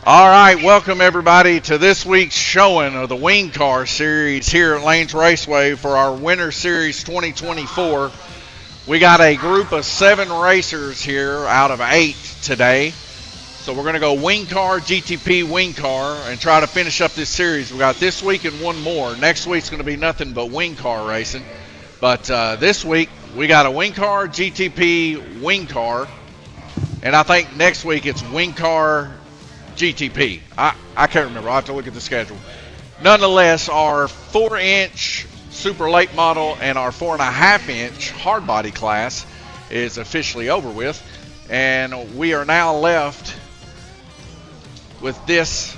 All right, welcome everybody to this week's showing of the Wing Car Series here at Lanes Raceway for our Winter Series 2024. We got a group of 7 racers here out of 8 today. So we're going to go Wing Car, GTP, Wing Car, and try to finish up this series. We got this week and one more. Next week's going to be nothing but Wing Car racing. But this week we got a Wing Car, GTP, Wing Car, and I think next week it's Wing Car, GTP. I can't remember. I'll have to look at the schedule. Nonetheless, our 4-inch super late model and our 4.5-inch hard body class is officially over with. And we are now left with this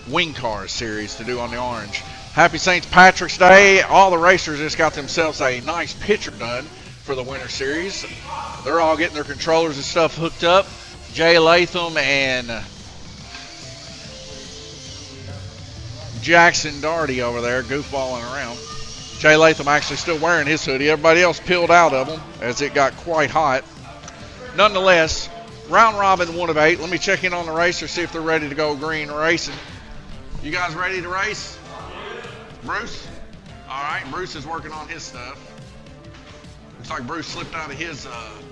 Wing Car series to do on the orange. Happy St. Patrick's Day. All the racers just got themselves a nice picture done for the Winter Series. They're all getting their controllers and stuff hooked up. Jay Latham and Jackson Darty over there goofballing around. Jay Latham actually still wearing his hoodie. Everybody else peeled out of them as it got quite hot. Nonetheless, round robin 1 of 8. Let me check in on the racers, see if they're ready to go green racing. You guys ready to race? Bruce? All right, Bruce is working on his stuff. Looks like Bruce slipped out of his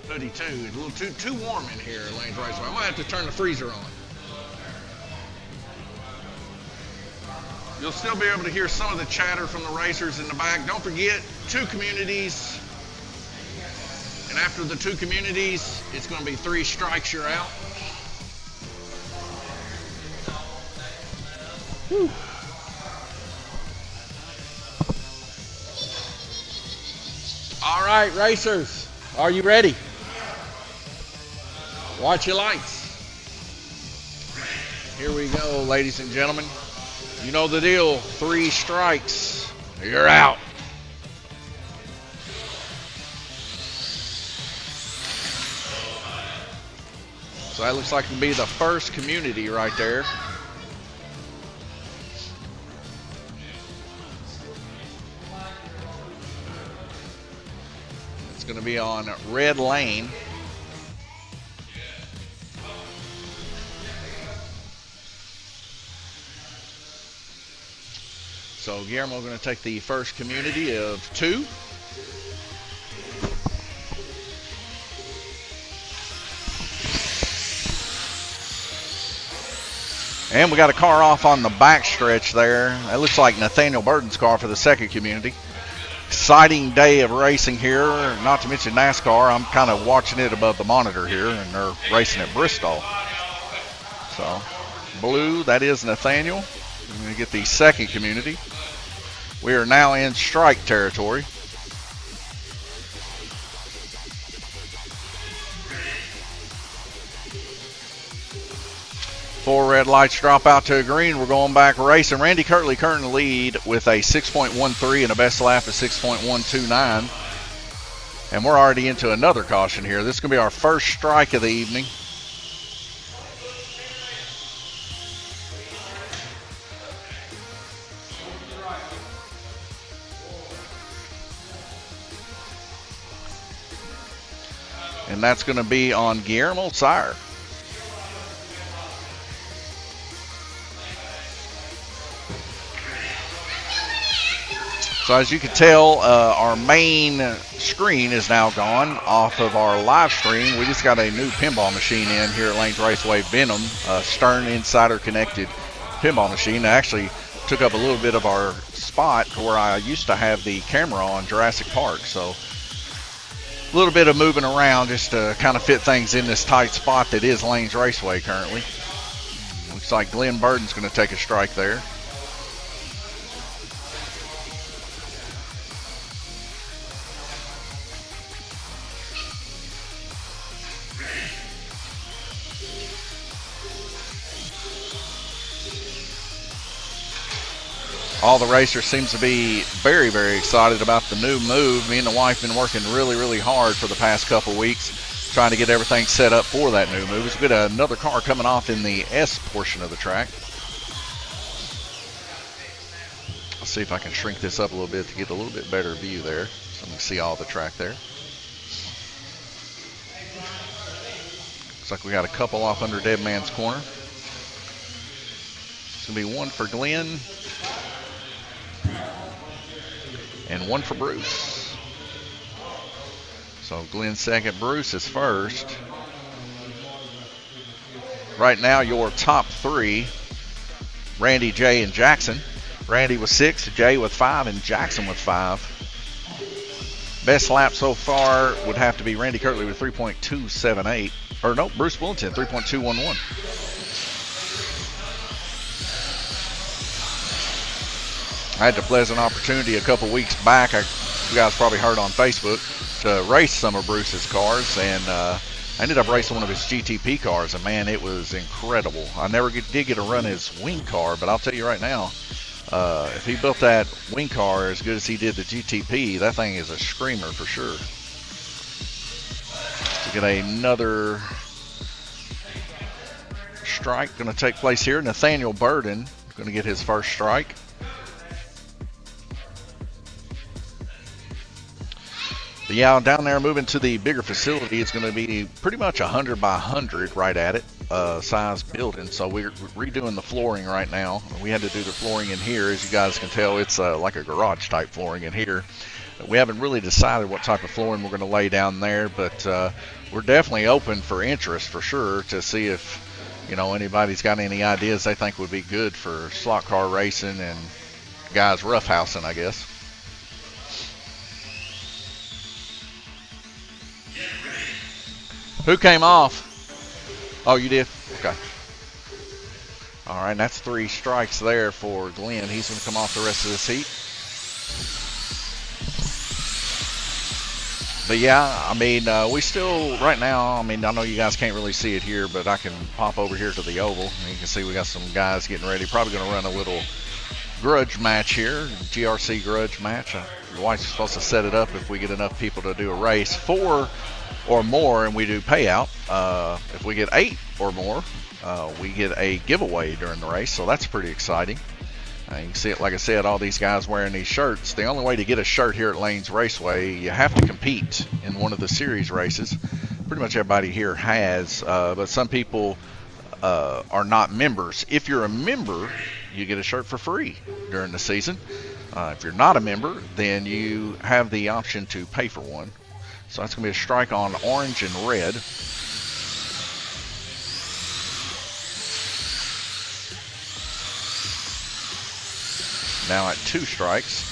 hoodie too. It's a little too warm in here at Lanes Raceway. I'm gonna have to turn the freezer on. You'll still be able to hear some of the chatter from the racers in the back. Don't forget, 2 communities. And after the 2 communities, it's going to be 3 strikes, you're out. Whew. All right, racers, are you ready? Watch your lights. Here we go, ladies and gentlemen. You know the deal. 3 strikes, you're out. So that looks like it'll be the first community right there. It's going to be on Red Lane. So Guillermo's going to take the first community of 2. And we got a car off on the back stretch there. That looks like Nathaniel Burton's car for the second community. Exciting day of racing here, not to mention NASCAR. I'm kind of watching it above the monitor here, and they're racing at Bristol. So, blue, that is Nathaniel. We're going to get the second community. We are now in strike territory. Four red lights drop out to a green. We're going back racing. Randy Kirtley currently lead with a 6.13 and a best lap of 6.129. And we're already into another caution here. This is going to be our first strike of the evening. And that's going to be on Guillermo Sire. So as you can tell, our main screen is now gone off of our live stream. We just got a new pinball machine in here at Lanes Raceway, Venom, Stern Insider connected pinball machine. It actually took up a little bit of our spot where I used to have the camera on Jurassic Park. So a little bit of moving around just to kind of fit things in this tight spot that is Lanes Raceway currently. Looks like Glenn Burden's going to take a strike there. All the racers seems to be very, very excited about the new move. Me and the wife been working really, really hard for the past couple weeks trying to get everything set up for that new move. We've got another car coming off in the S portion of the track. I'll see if I can shrink this up a little bit to get a little bit better view there. So you can see all the track there. Looks like we got a couple off under Dead Man's Corner. It's going to be one for Glenn and one for Bruce. So Glenn second, Bruce is first. Right now, your top three, Randy, Jay, and Jackson. Randy with 6, Jay with 5, and Jackson with 5. Best lap so far would have to be Randy Kirtley with 3.278. Or no, Bruce Willington, 3.211. I had the pleasant opportunity a couple weeks back, you guys probably heard on Facebook, to race some of Bruce's cars, and I ended up racing one of his GTP cars, and man, it was incredible. I never did get to run his wing car, but I'll tell you right now, if he built that wing car as good as he did the GTP, that thing is a screamer for sure. We get another strike going to take place here. Nathaniel Burden going to get his first strike. But yeah, down there moving to the bigger facility, it's going to be pretty much 100 by 100 right at it, size building. So we're redoing the flooring right now. We had to do the flooring in here. As you guys can tell, it's like a garage type flooring in here. We haven't really decided what type of flooring we're going to lay down there, but we're definitely open for interest for sure to see if, you know, anybody's got any ideas they think would be good for slot car racing and guys roughhousing, I guess. Who came off? Oh, you did? Okay. All right, and that's 3 strikes there for Glenn. He's going to come off the rest of this heat. But yeah, I mean, we still, right now, I mean, I know you guys can't really see it here, but I can pop over here to the oval. And you can see we got some guys getting ready. Probably going to run a little grudge match here, GRC grudge match. The wife's supposed to set it up if we get enough people to do a race. 4 or more, and we do payout. If we get 8 or more, we get a giveaway during the race, so that's pretty exciting. You can see it, like I said, all these guys wearing these shirts. The only way to get a shirt here at Lanes Raceway, you have to compete in one of the series races. Pretty much everybody here has, but some people are not members. If you're a member, you get a shirt for free during the season. If you're not a member, then you have the option to pay for one. So that's going to be a strike on orange and red. Now at 2 strikes.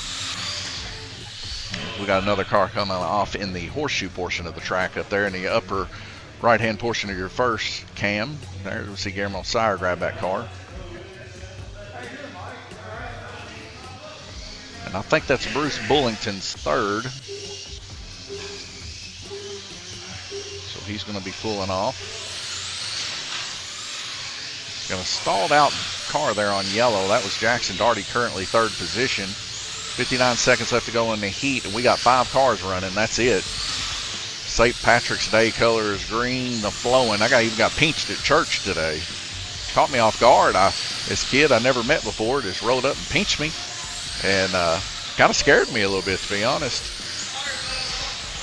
We got another car coming off in the horseshoe portion of the track up there in the upper right-hand portion of your first cam. There, we see Guillermo Sire grab that car. And I think that's Bruce Bullington's 3rd. So he's going to be pulling off. Got a stalled out car there on yellow. That was Jackson Darty, currently 3rd position. 59 seconds left to go in the heat, and we got 5 cars running. That's it. St. Patrick's Day color is green, the flowing. I even got pinched at church today. Caught me off guard. This kid I never met before just rolled up and pinched me, and kind of scared me a little bit, to be honest.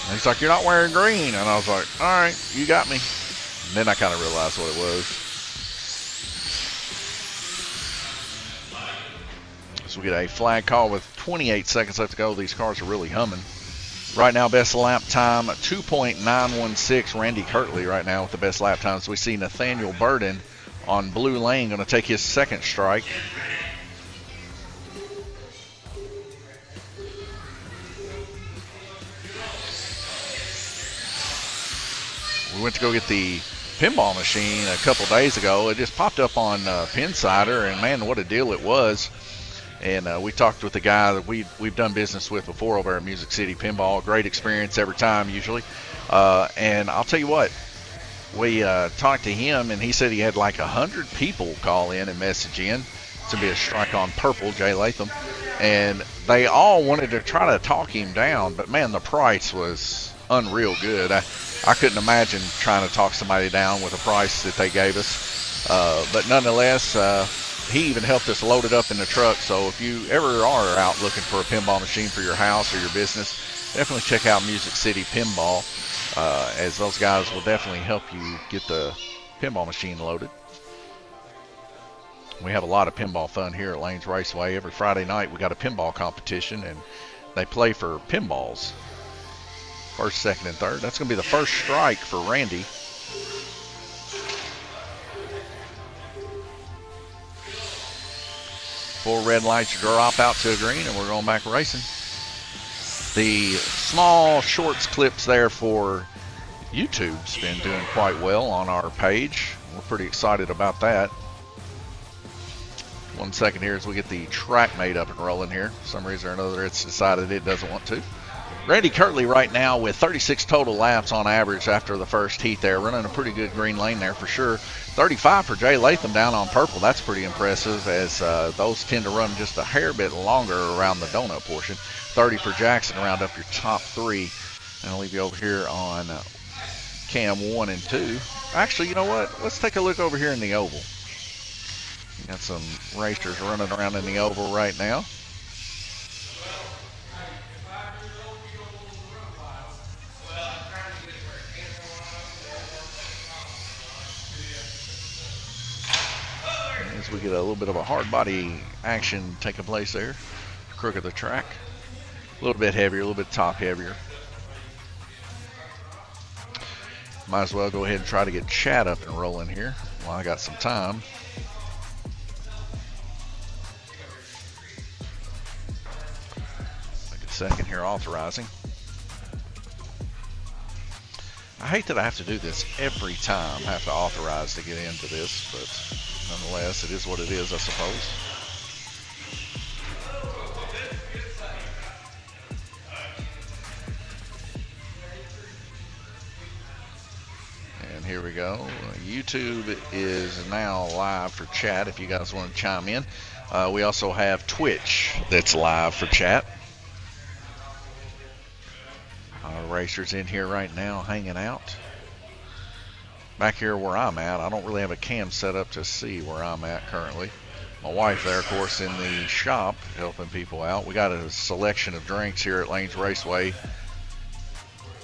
And he's like, "You're not wearing green," and I was like, "All right, you got me." And then I kind of realized what it was. So we get a flag call with 28 seconds left to go. These cars are really humming. Right now, best lap time, 2.916. Randy Kirtley right now with the best lap time. So we see Nathaniel Burden on blue lane going to take his 2nd strike. We went to go get the pinball machine a couple days ago. It just popped up on Pinsider, and man, what a deal it was. And we talked with the guy that we've done business with before over at Music City Pinball. Great experience every time, usually. And I'll tell you what, we talked to him, and he said he had like 100 people call in and message in. It's going to be a strike on purple, Jay Latham. And they all wanted to try to talk him down, but man, the price was unreal good. I couldn't imagine trying to talk somebody down with a price that they gave us. But nonetheless, he even helped us load it up in the truck. So if you ever are out looking for a pinball machine for your house or your business, definitely check out Music City Pinball, as those guys will definitely help you get the pinball machine loaded. We have a lot of pinball fun here at Lanes Raceway. Every Friday night we got a pinball competition, and they play for pinballs. First, second, and third. That's going to be the first strike for Randy. Four red lights drop out to a green, and we're going back racing. The small shorts clips there for YouTube's been doing quite well on our page. We're pretty excited about that. 1 second here as we get the track made up and rolling here. For some reason or another, it's decided it doesn't want to. Randy Kirtley right now with 36 total laps on average after the first heat there. Running a pretty good green lane there for sure. 35 for Jay Latham down on purple. That's pretty impressive, as those tend to run just a hair bit longer around the donut portion. 30 for Jackson to round up your top three. And I'll leave you over here on cam 1 and 2. Actually, you know what? Let's take a look over here in the oval. Got some racers running around in the oval right now. As we get a little bit of a hard body action taking place there. Crook of the track. A little bit heavier, a little bit top heavier. Might as well go ahead and try to get Chad up and rolling here while I got some time. Second here authorizing. I hate that I have to do this every time. I have to authorize to get into this, but nonetheless, it is what it is, I suppose. And here we go. YouTube is now live for chat if you guys want to chime in. We also have Twitch that's live for chat. Our racers in here right now hanging out. Back here where I'm at, I don't really have a cam set up to see where I'm at currently. My wife there, of course, in the shop helping people out. We got a selection of drinks here at Lanes Raceway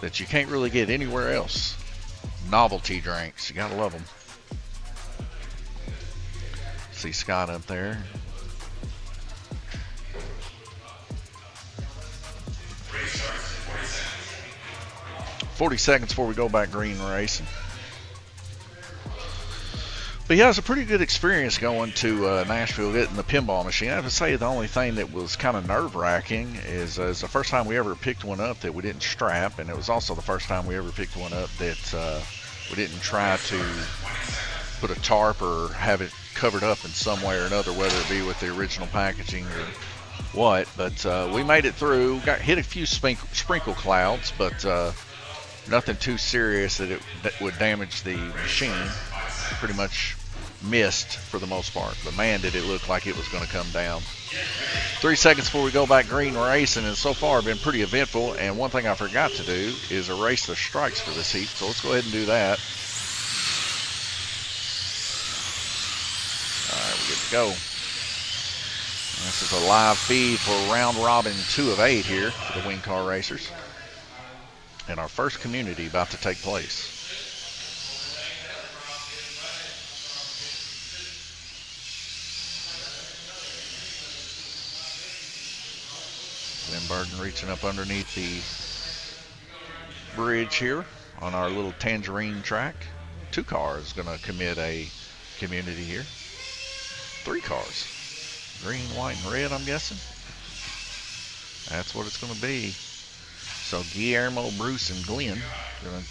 that you can't really get anywhere else. Novelty drinks, you gotta love them. See Scott up there. 40 seconds before we go back green racing. But yeah, it was a pretty good experience going to Nashville, getting the pinball machine. I have to say the only thing that was kind of nerve-wracking is the first time we ever picked one up that we didn't strap, and it was also the first time we ever picked one up that we didn't try to put a tarp or have it covered up in some way or another, whether it be with the original packaging or what. But we made it through, hit a few sprinkle clouds, but nothing too serious that would damage the machine. Pretty much missed for the most part, but man, did it look like it was going to come down. 3 seconds before we go back green racing, and so far been pretty eventful. And one thing I forgot to do is erase the strikes for this heat, so let's go ahead and do that. All right, we're good to go. This is a live feed for round robin 2 of 8 here for the wing car racers, and our first community about to take place. Then Burden reaching up underneath the bridge here on our little tangerine track. 2 cars going to commit a community here. 3 cars. Green, white, and red, I'm guessing. That's what it's going to be. So Guillermo, Bruce, and Glenn are going to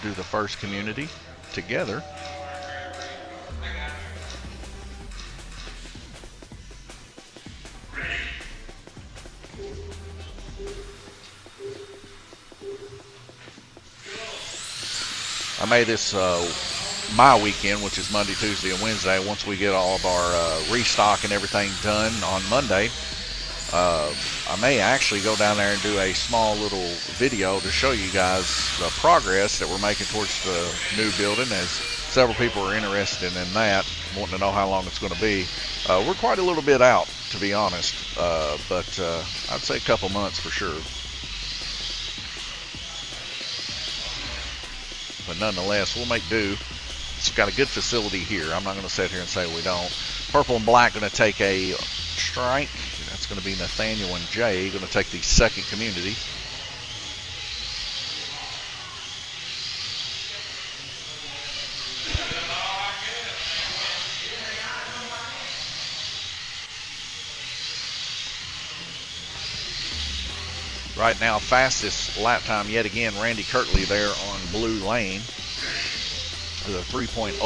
do the first community together. I made this my weekend, which is Monday, Tuesday, and Wednesday. Once we get all of our restock and everything done on Monday, I may actually go down there and do a small little video to show you guys the progress that we're making towards the new building, as several people are interested in that, wanting to know how long it's going to be. We're quite a little bit out, to be honest, but I'd say a couple months for sure. But nonetheless, we'll make do. We've got a good facility here. I'm not going to sit here and say we don't. Purple and black going to take a strike. That's going to be Nathaniel and Jay going to take the second community. Right now, fastest lap time yet again, Randy Kirtley there on blue lane with a 3.051.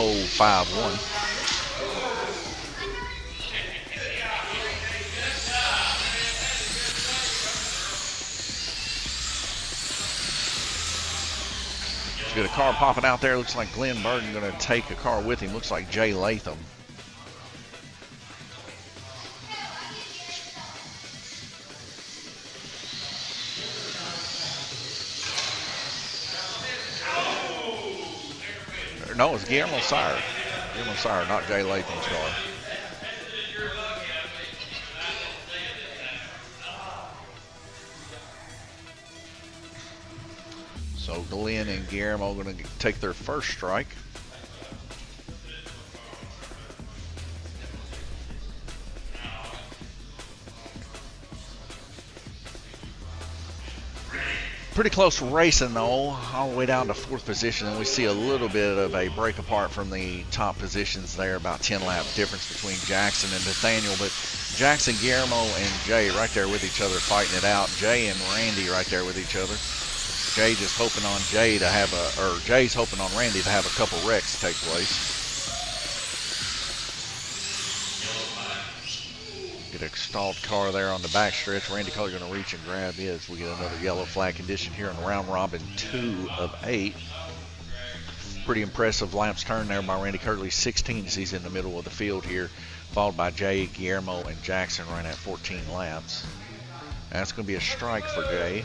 Let's get a car popping out there. Looks like Glenn Burton going to take a car with him. Looks like Jay Latham. No, it's Guillermo Sire. Guillermo Sire, not Jay Latham's car. So Glenn and Guillermo are going to take their first strike. Pretty close racing though, all the way down to fourth position, and we see a little bit of a break apart from the top positions there, about 10 lap difference between Jackson and Nathaniel, but Jackson, Guillermo, and Jay right there with each other fighting it out. Jay and Randy right there with each other. Jay just hoping on Jay to have Jay's hoping on Randy to have a couple wrecks take place. Get a stalled car there on the back stretch. Randy Collier going to reach and grab his. We get another yellow flag condition here in round robin 2 of 8. Pretty impressive laps turn there by Randy Kirtley. 16 as he's in the middle of the field here, followed by Jay, Guillermo, and Jackson running at 14 laps. That's going to be a strike for Jay.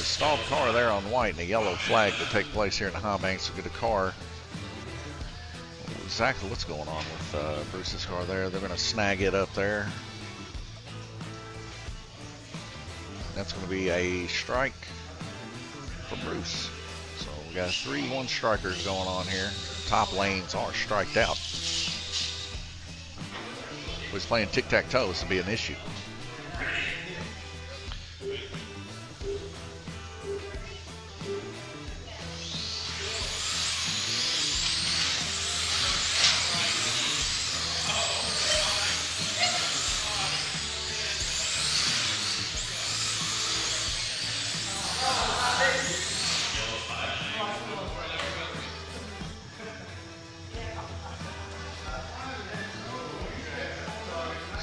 Stalled car there on white and a yellow flag to take place here in the high banks to get a car. Exactly what's going on with Bruce's car there. They're going to snag it up there. That's going to be a strike for Bruce. So we got 3-1 strikers going on here. Top lanes are striked out. If he was playing tic-tac-toe, this would be an issue.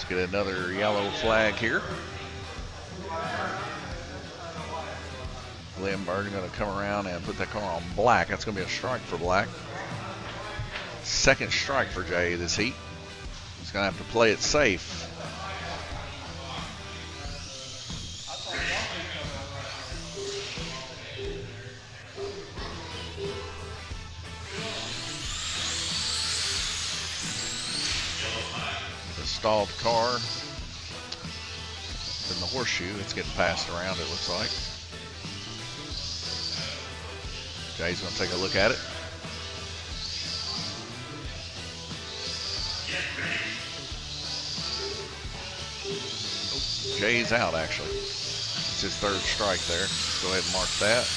Get another yellow flag here. Glenn Burton going to come around and put that car on black. That's going to be a strike for black. Second strike for Jay this heat. He's going to have to play it safe. Stalled car in the horseshoe. It's getting passed around, it looks like. Jay's going to take a look at it. Oh, Jay's out, actually. It's his third strike there. Let's go ahead and mark that.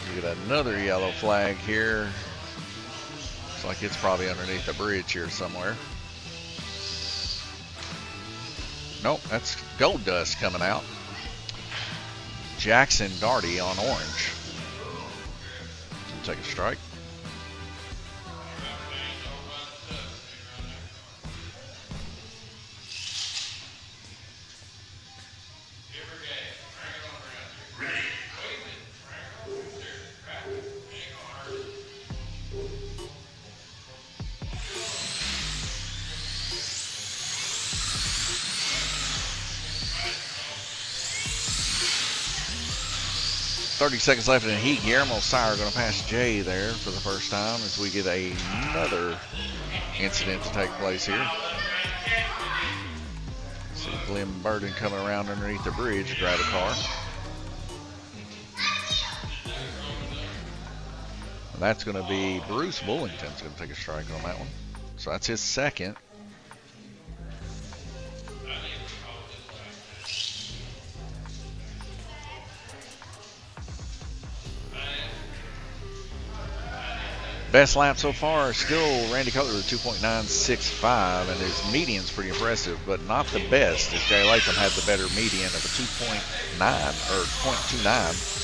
We get another yellow flag here. Like it's probably underneath the bridge here somewhere. Nope, that's gold dust coming out. Jackson Darty on orange. Take a strike. 30 seconds left in the heat. Guillermo Sire going to pass Jay there for the first time as we get another incident to take place here. See Glenn Burden coming around underneath the bridge to grab a car. And that's going to be Bruce Bullington's going to take a strike on that one. So that's his second. Best lap so far is still Randy Cutler with 2.965, and his median's pretty impressive, but not the best, as Jay Latham had the better median of a 2.9 or 0.29.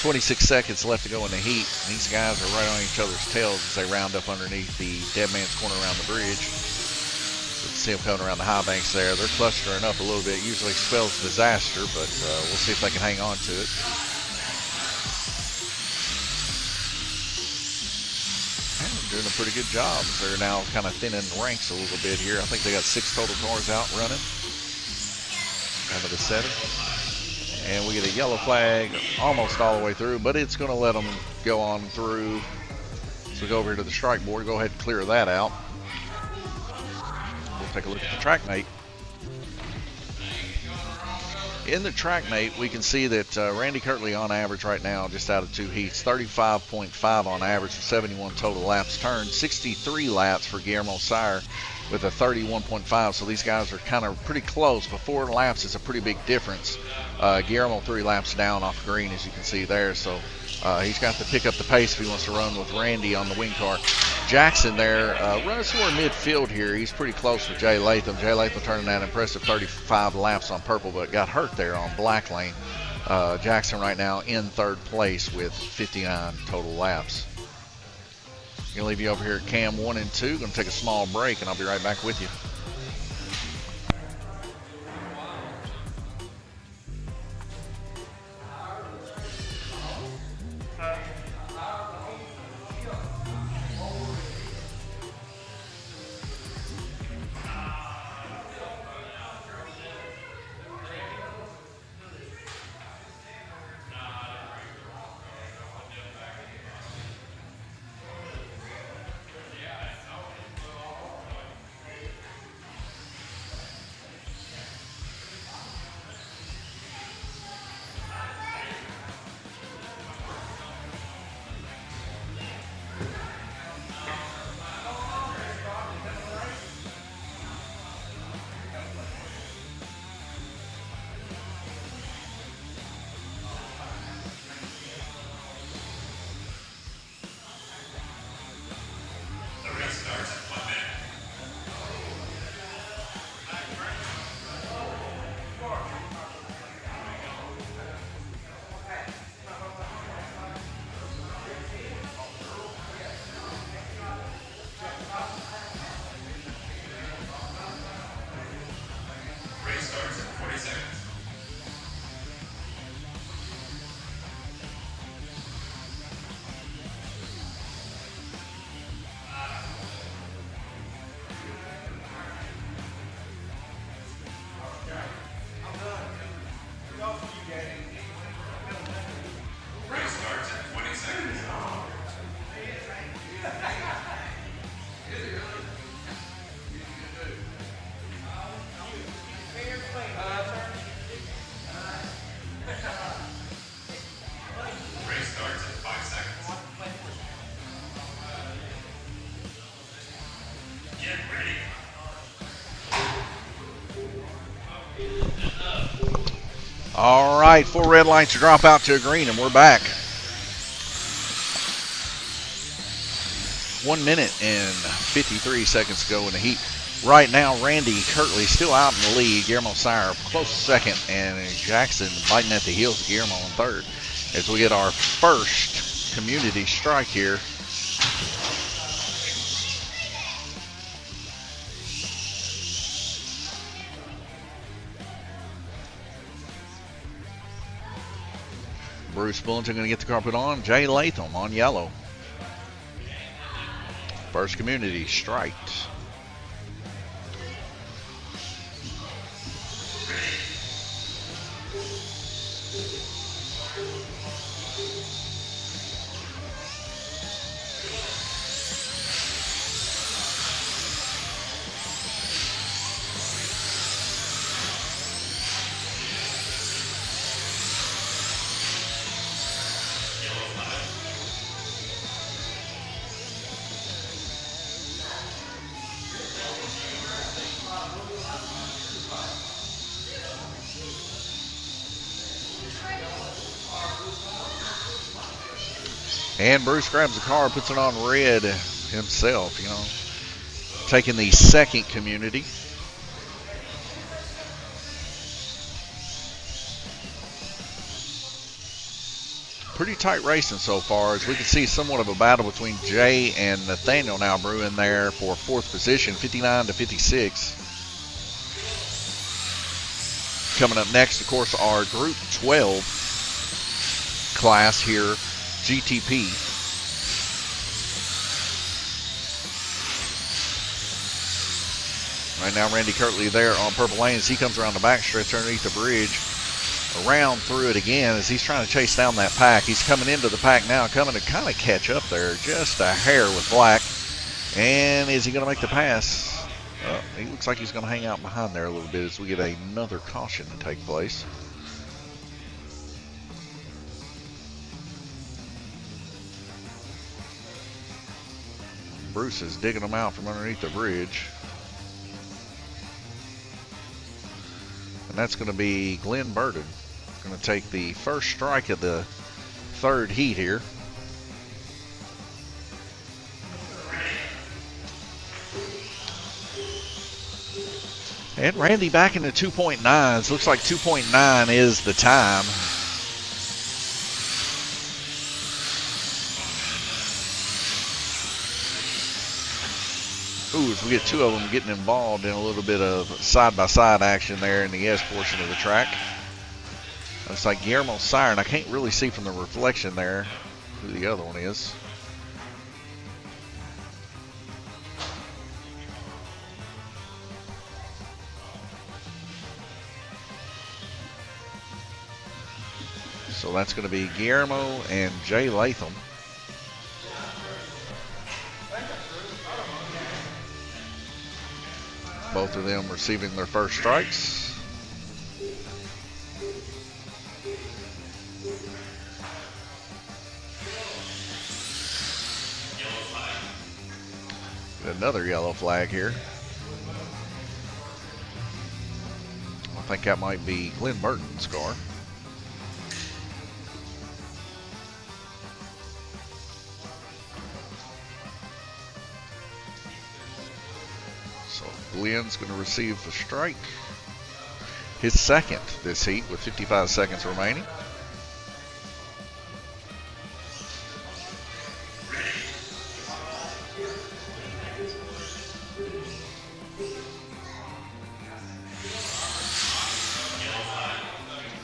26 seconds left to go in the heat. These guys are right on each other's tails as they round up underneath the dead man's corner around the bridge. So you can see them coming around the high banks there. They're clustering up a little bit. Usually spells disaster, but we'll see if they can hang on to it. Doing a pretty good job. They're now kind of thinning ranks a little bit here. I think they got 6 total cars out running out of the 7. And we get a yellow flag almost all the way through, but it's going to let them go on through. So we go over here to the strike board. Go ahead and clear that out. We'll take a look at the track mate. In the track mate, we can see that Randy Kirtley on average right now, just out of 2 heats, 35.5 on average for 71 total laps turned, 63 laps for Guillermo Sire with a 31.5. So these guys are kind of pretty close, but 4 laps is a pretty big difference. Guillermo 3 laps down off green, as you can see there. So he's got to pick up the pace if he wants to run with Randy on the wing car. Jackson there runs somewhere midfield here. He's pretty close with Jay Latham. Jay Latham turning that impressive 35 laps on purple, but got hurt there on black lane. Jackson right now in 3rd place with 59 total laps. Gonna leave you over here at cam 1 and 2. Gonna take a small break, and I'll be right back with you. All right, 4 red lights to drop out to a green, and we're back. 1 minute and 53 seconds to go in the heat. Right now, Randy Kirtley still out in the lead. Guillermo Sire close second, and Jackson biting at the heels of Guillermo in 3rd. As we get our first community strike here. Bruce Bullington going to get the car put on. Jay Latham on yellow. First community striked. And Bruce grabs the car, puts it on red himself, you know, taking the second community. Pretty tight racing so far, as we can see somewhat of a battle between Jay and Nathaniel now brewing there for fourth position, 59 to 56. Coming up next, of course, our Group 12 class here, GTP. Right now, Randy Kirtley there on purple lanes. He comes around the backstretch underneath the bridge, around through it again as he's trying to chase down that pack. He's coming into the pack now, coming to kind of catch up there, just a hair with Black. And is he going to make the pass? He looks like he's going to hang out behind there a little bit as we get another caution to take place. Bruce is digging them out from underneath the bridge. And that's going to be Glenn Burden. Going to take the first strike of the third heat here. And Randy back into 2.9s. Looks like 2.9 is the time. Ooh, as we get two of them getting involved in a little bit of side-by-side action there in the S portion of the track. Looks like Guillermo Siren. I can't really see from the reflection there who the other one is. So that's going to be Guillermo and Jay Latham. Both of them receiving their first strikes. Another yellow flag here. I think that might be Glenn Burton's car. Glenn's going to receive the strike. His second this heat with 55 seconds remaining.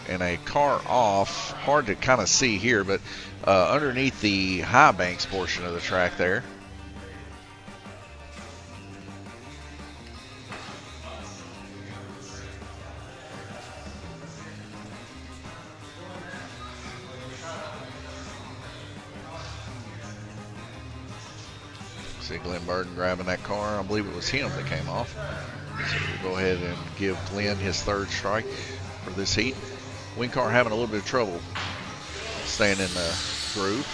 And a car off, hard to kind of see here, but underneath the high banks portion of the track there. See Glenn Burton grabbing that car. I believe it was him that came off. So we'll go ahead and give Glenn his third strike for this heat. Wing car having a little bit of trouble staying in the groove.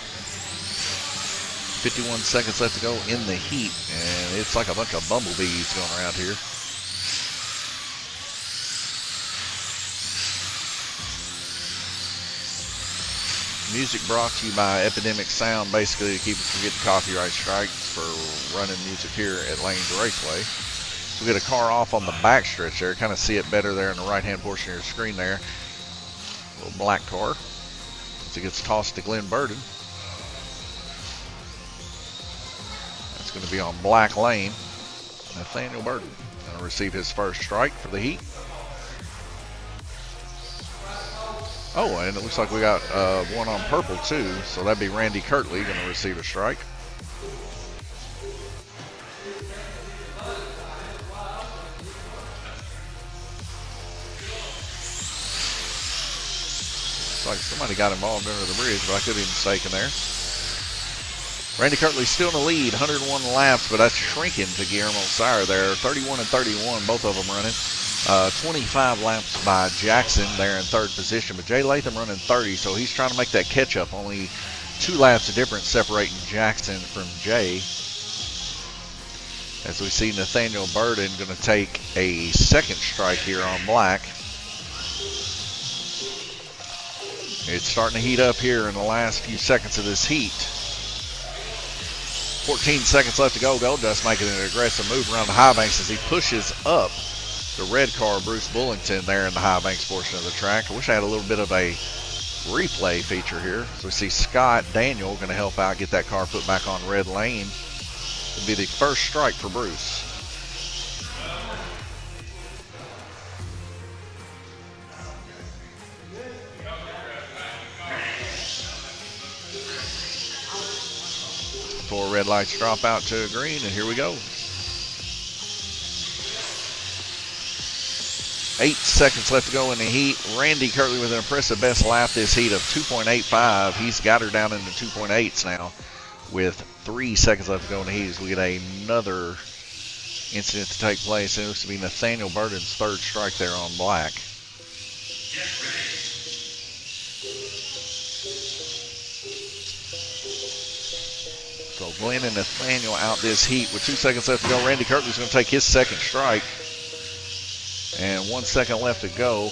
51 seconds left to go in the heat, and it's like a bunch of bumblebees going around here. Music brought to you by Epidemic Sound, basically to keep us from getting copyright strikes for running music here at Lanes Raceway. So we get a car off on the back stretch there. Kind of see it better there in the right-hand portion of your screen there. Little black car. As it gets tossed to Glenn Burden. That's going to be on black lane. Nathaniel Burden going to receive his first strike for the heat. Oh, and it looks like we got one on purple too, so that'd be Randy Kirtley going to receive a strike. Looks like somebody got involved under the bridge, but I could be mistaken there. Randy Kirtley's still in the lead, 101 laps, but that's shrinking to Guillermo Sire there. 31 and 31, both of them running. 25 laps by Jackson there in third position, but Jay Latham running 30, so he's trying to make that catch up. Only 2 laps of difference separating Jackson from Jay. As we see Nathaniel Burden going to take a second strike here on Black. It's starting to heat up here in the last few seconds of this heat. 14 seconds left to go. Goldust making an aggressive move around the high banks as he pushes up the red car, Bruce Bullington, there in the high banks portion of the track. I wish I had a little bit of a replay feature here. So we see Scott Daniel going to help out, get that car put back on red lane. It'll be the first strike for Bruce. Four red lights drop out to green, and here we go. 8 seconds left to go in the heat. Randy Kirtley with an impressive best lap this heat of 2.85. He's got her down into 2.8s now with 3 seconds left to go in the heat as we get another incident to take place. It looks to be Nathaniel Burden's third strike there on Black. So Glenn and Nathaniel out this heat with 2 seconds left to go. Randy Kirtley's going to take his second strike. And 1 second left to go.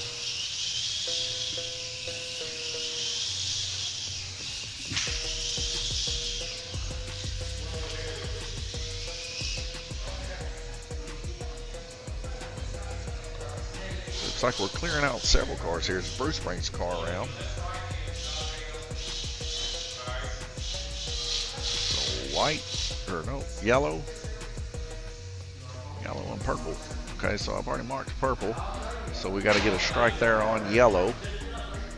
Looks like we're clearing out several cars here as Bruce brings the car around. So white, or no, yellow and purple. Okay, so I've already marked purple. So we got to get a strike there on yellow.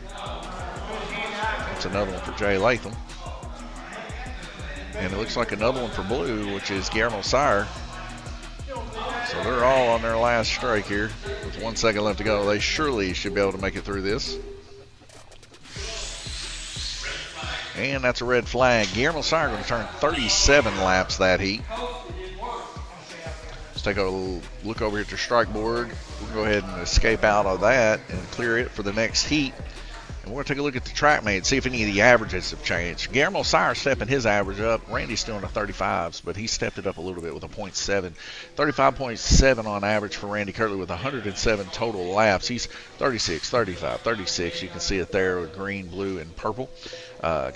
That's another one for Jay Latham. And it looks like another one for blue, which is Guillermo Sire. So they're all on their last strike here with 1 second left to go. They surely should be able to make it through this. And that's a red flag. Guillermo Sire going to turn 37 laps that heat. Take a look over here at the strike board. We'll go ahead and escape out of that and clear it for the next heat. And we're going to take a look at the TrackMate, see if any of the averages have changed. Guillermo Sire stepping his average up. Randy's still in the 35s, but he stepped it up a little bit with a 0.7. 35.7 on average for Randy Kirtley with 107 total laps. He's 36, 35, 36. You can see it there with green, blue, and purple.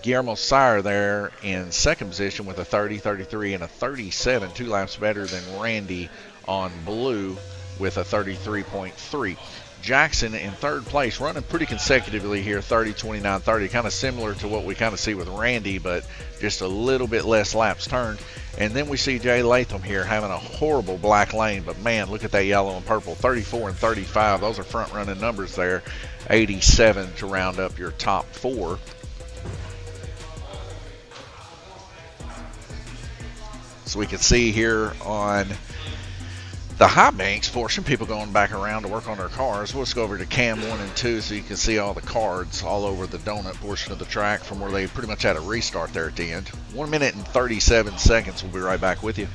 Guillermo Sire there in second position with a 30, 33, and a 37. 2 laps better than Randy on blue with a 33.3. Jackson in third place, running pretty consecutively here, 30, 29, 30, kind of similar to what we kind of see with Randy, but just a little bit less laps turned. And then we see Jay Latham here having a horrible black lane, but man, look at that yellow and purple, 34 and 35. Those are front-running numbers there. 87 to round up your top 4. So we can see here on the high banks portion, people going back around to work on their cars. We'll just go over to cam 1 and 2 so you can see all the cards all over the donut portion of the track from where they pretty much had a restart there at the end. 1 minute and 37 seconds. We'll be right back with you.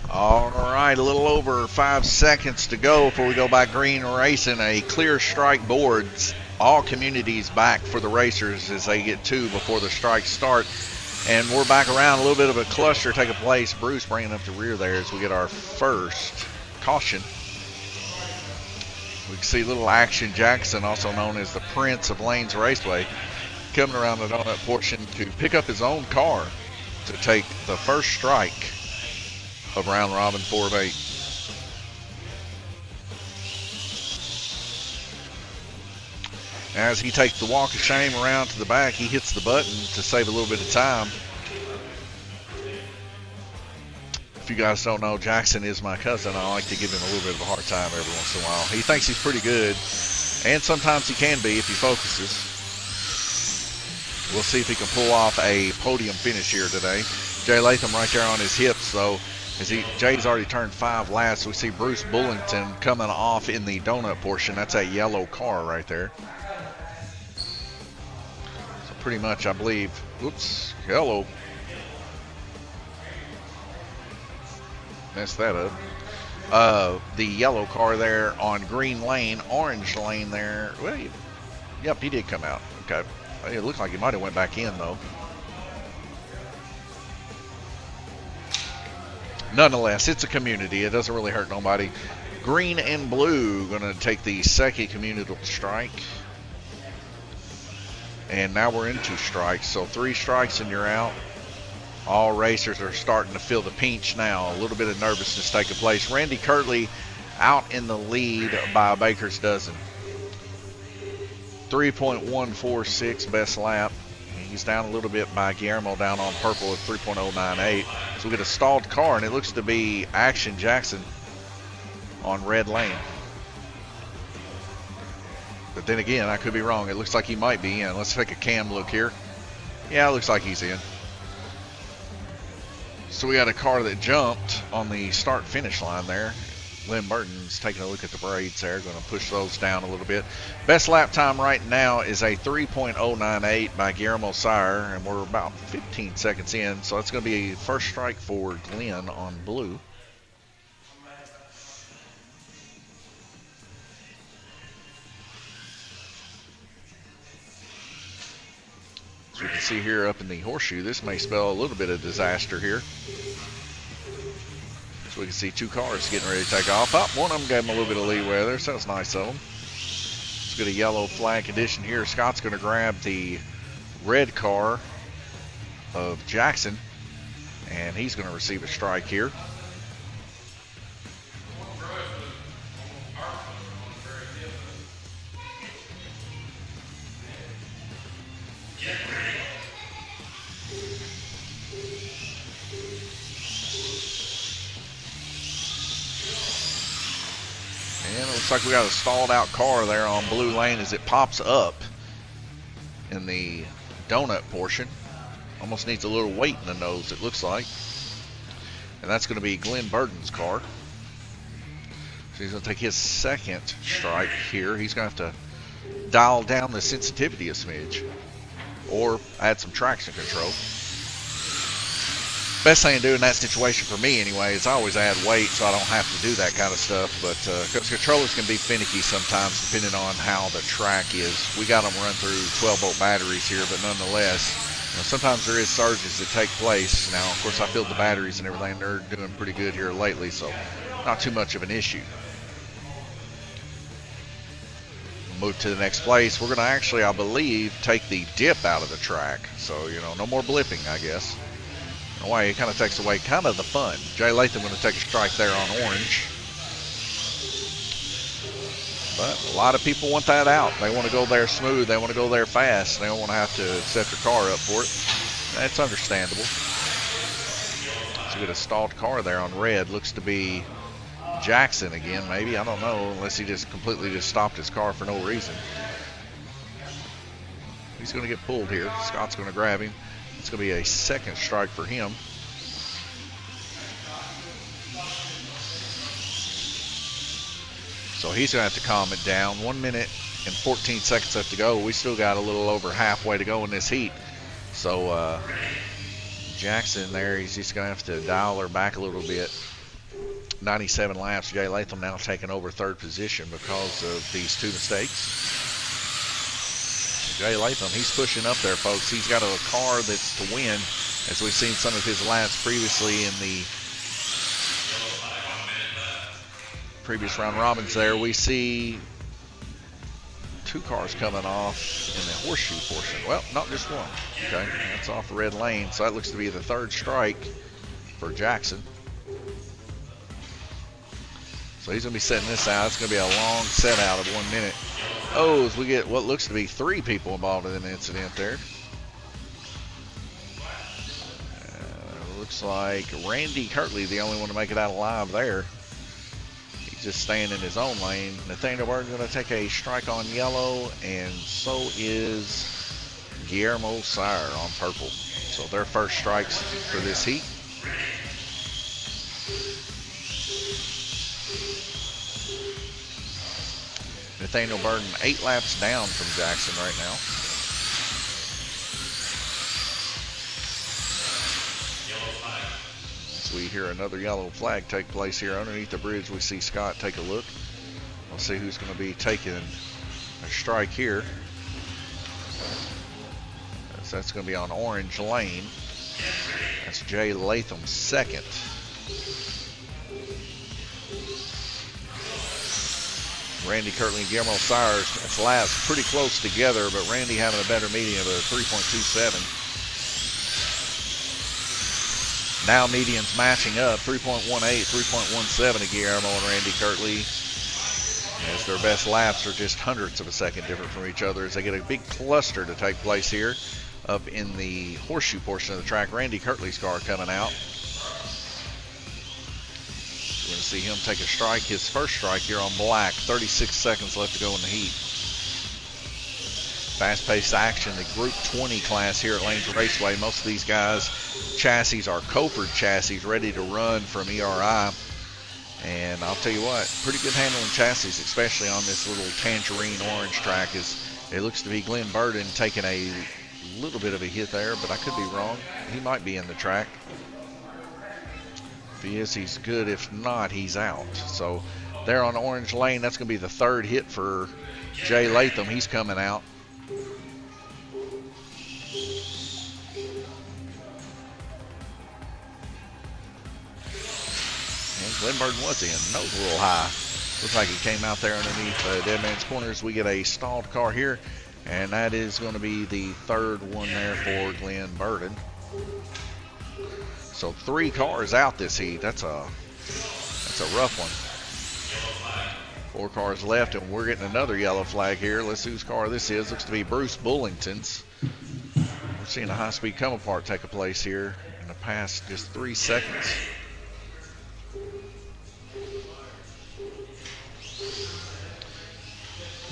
All right, a little over 5 seconds to go before we go by green racing. A clear strike boards. All communities back for the racers as they get 2 before the strikes start. And we're back around, a little bit of a cluster taking place. Bruce bringing up the rear there as we get our first caution. We can see little Action Jackson, also known as the Prince of Lanes Raceway, coming around the donut portion to pick up his own car to take the first strike of round robin 4 of 8. As he takes the walk of shame around to the back, he hits the button to save a little bit of time. If you guys don't know, Jackson is my cousin. I like to give him a little bit of a hard time every once in a while. He thinks he's pretty good, and sometimes he can be if he focuses. We'll see if he can pull off a podium finish here today. Jay Latham right there on his hips, though. Jay's already turned 5 laps. We see Bruce Bullington coming off in the donut portion. That's that yellow car right there. So pretty much, I believe, whoops, yellow. Messed that up. The yellow car there on green lane, orange lane there. Well, yep, he did come out. Okay. It looked like he might have went back in, though. Nonetheless, it's a community. It doesn't really hurt nobody. Green and blue going to take the second communal strike. And now we're in 2 strikes. So 3 strikes and you're out. All racers are starting to feel the pinch now. A little bit of nervousness taking place. Randy Kirtley out in the lead by a baker's dozen. 3.146 best lap. He's down a little bit by Guillermo down on purple at 3.098. So we get a stalled car, and it looks to be Action Jackson on red lane. But then again, I could be wrong. It looks like he might be in. Let's take a cam look here. Yeah, it looks like he's in. So we got a car that jumped on the start-finish line there. Lynn Burton's taking a look at the braids there, going to push those down a little bit. Best lap time right now is a 3.098 by Guillermo Sire, and we're about 15 seconds in, so it's going to be a first strike for Glenn on blue. As we can see here up in the horseshoe, this may spell a little bit of disaster here. We can see 2 cars getting ready to take off. One of them gave them a little bit of leeway there, so that's nice of them. Let's get a yellow flag condition here. Scott's going to grab the red car of Jackson, and he's going to receive a strike here. And it looks like we got a stalled out car there on blue lane as it pops up in the donut portion. Almost needs a little weight in the nose, it looks like. And that's going to be Glenn Burton's car. So he's going to take his second strike here. He's going to have to dial down the sensitivity a smidge or add some traction control. Best thing to do in that situation for me anyway is I always add weight so I don't have to do that kind of stuff, but because controllers can be finicky sometimes depending on how the track is. We got them run through 12-volt batteries here, but nonetheless, sometimes there is surges that take place. Now, of course, I filled the batteries and everything. They're doing pretty good here lately, so not too much of an issue. Move to the next place. We're going to actually, I believe, take the dip out of the track. So, no more blipping, I guess. In a way, it kind of takes away kind of the fun. Jay Latham going to take a strike there on orange. But a lot of people want that out. They want to go there smooth. They want to go there fast. They don't want to have to set their car up for it. That's understandable. So we get a stalled car there on red. Looks to be Jackson again, maybe. I don't know, unless he just completely stopped his car for no reason. He's going to get pulled here. Scott's going to grab him. It's going to be a second strike for him. So So he's going to have to calm it down. 1 minute and 14 seconds left to go. We still got a little over halfway to go in this heat. So Jackson there, he's just going to have to dial her back a little bit. 97 laps. Jay Latham now taking over third position because of these two mistakes. Jay Latham, he's pushing up there, folks. He's got a car that's to win, as we've seen some of his laps previously in the previous round robins there. We see two cars coming off in the horseshoe portion. Well, not just one. Okay, that's off the red lane. So that looks to be the third strike for Jackson. So he's going to be setting this out. It's going to be a long set out of 1 minute. Oh, as we get what looks to be three people involved in an incident there. Looks like Randy Kirtley, the only one to make it out alive there. He's just staying in his own lane. Nathaniel Burton going to take a strike on yellow, and so is Guillermo Sire on purple. So their first strikes for this heat. Nathaniel Burton 8 laps down from Jackson right now. As we hear another yellow flag take place here underneath the bridge, we see Scott take a look. We'll see who's going to be taking a strike here. So that's going to be on orange lane. That's Jay Latham second. Randy Kirtley and Guillermo Sire, that's last, pretty close together, but Randy having a better median of a 3.27. Now medians matching up, 3.18, 3.17 to Guillermo and Randy Kirtley. As their best laps are just hundredths of a second different from each other as they get a big cluster to take place here up in the horseshoe portion of the track. Randy Kirtley's car coming out. We're going to see him take a strike, his first strike here on black. 36 seconds left to go in the heat. Fast-paced action, the Group 20 class here at Lanes Raceway. Most of these guys' chassis are Coford chassis ready to run from ERI. And I'll tell you what, pretty good handling chassis, especially on this little tangerine orange track. It looks to be Glenn Burden taking a little bit of a hit there, but I could be wrong. He might be in the track. If he is, he's good. If not, he's out. So there on orange lane, that's going to be the third hit for Jay Latham. He's coming out. And Glenn Burden was in. Nose a little high. Looks like he came out there underneath Dead Man's Corners. We get a stalled car here, and that is going to be the third one there for Glenn Burden. So 3 cars out this heat. That's a rough one. 4 cars left, and we're getting another yellow flag here. Let's see whose car this is. Looks to be Bruce Bullington's. We're seeing a high-speed come apart take place here in the past just 3 seconds.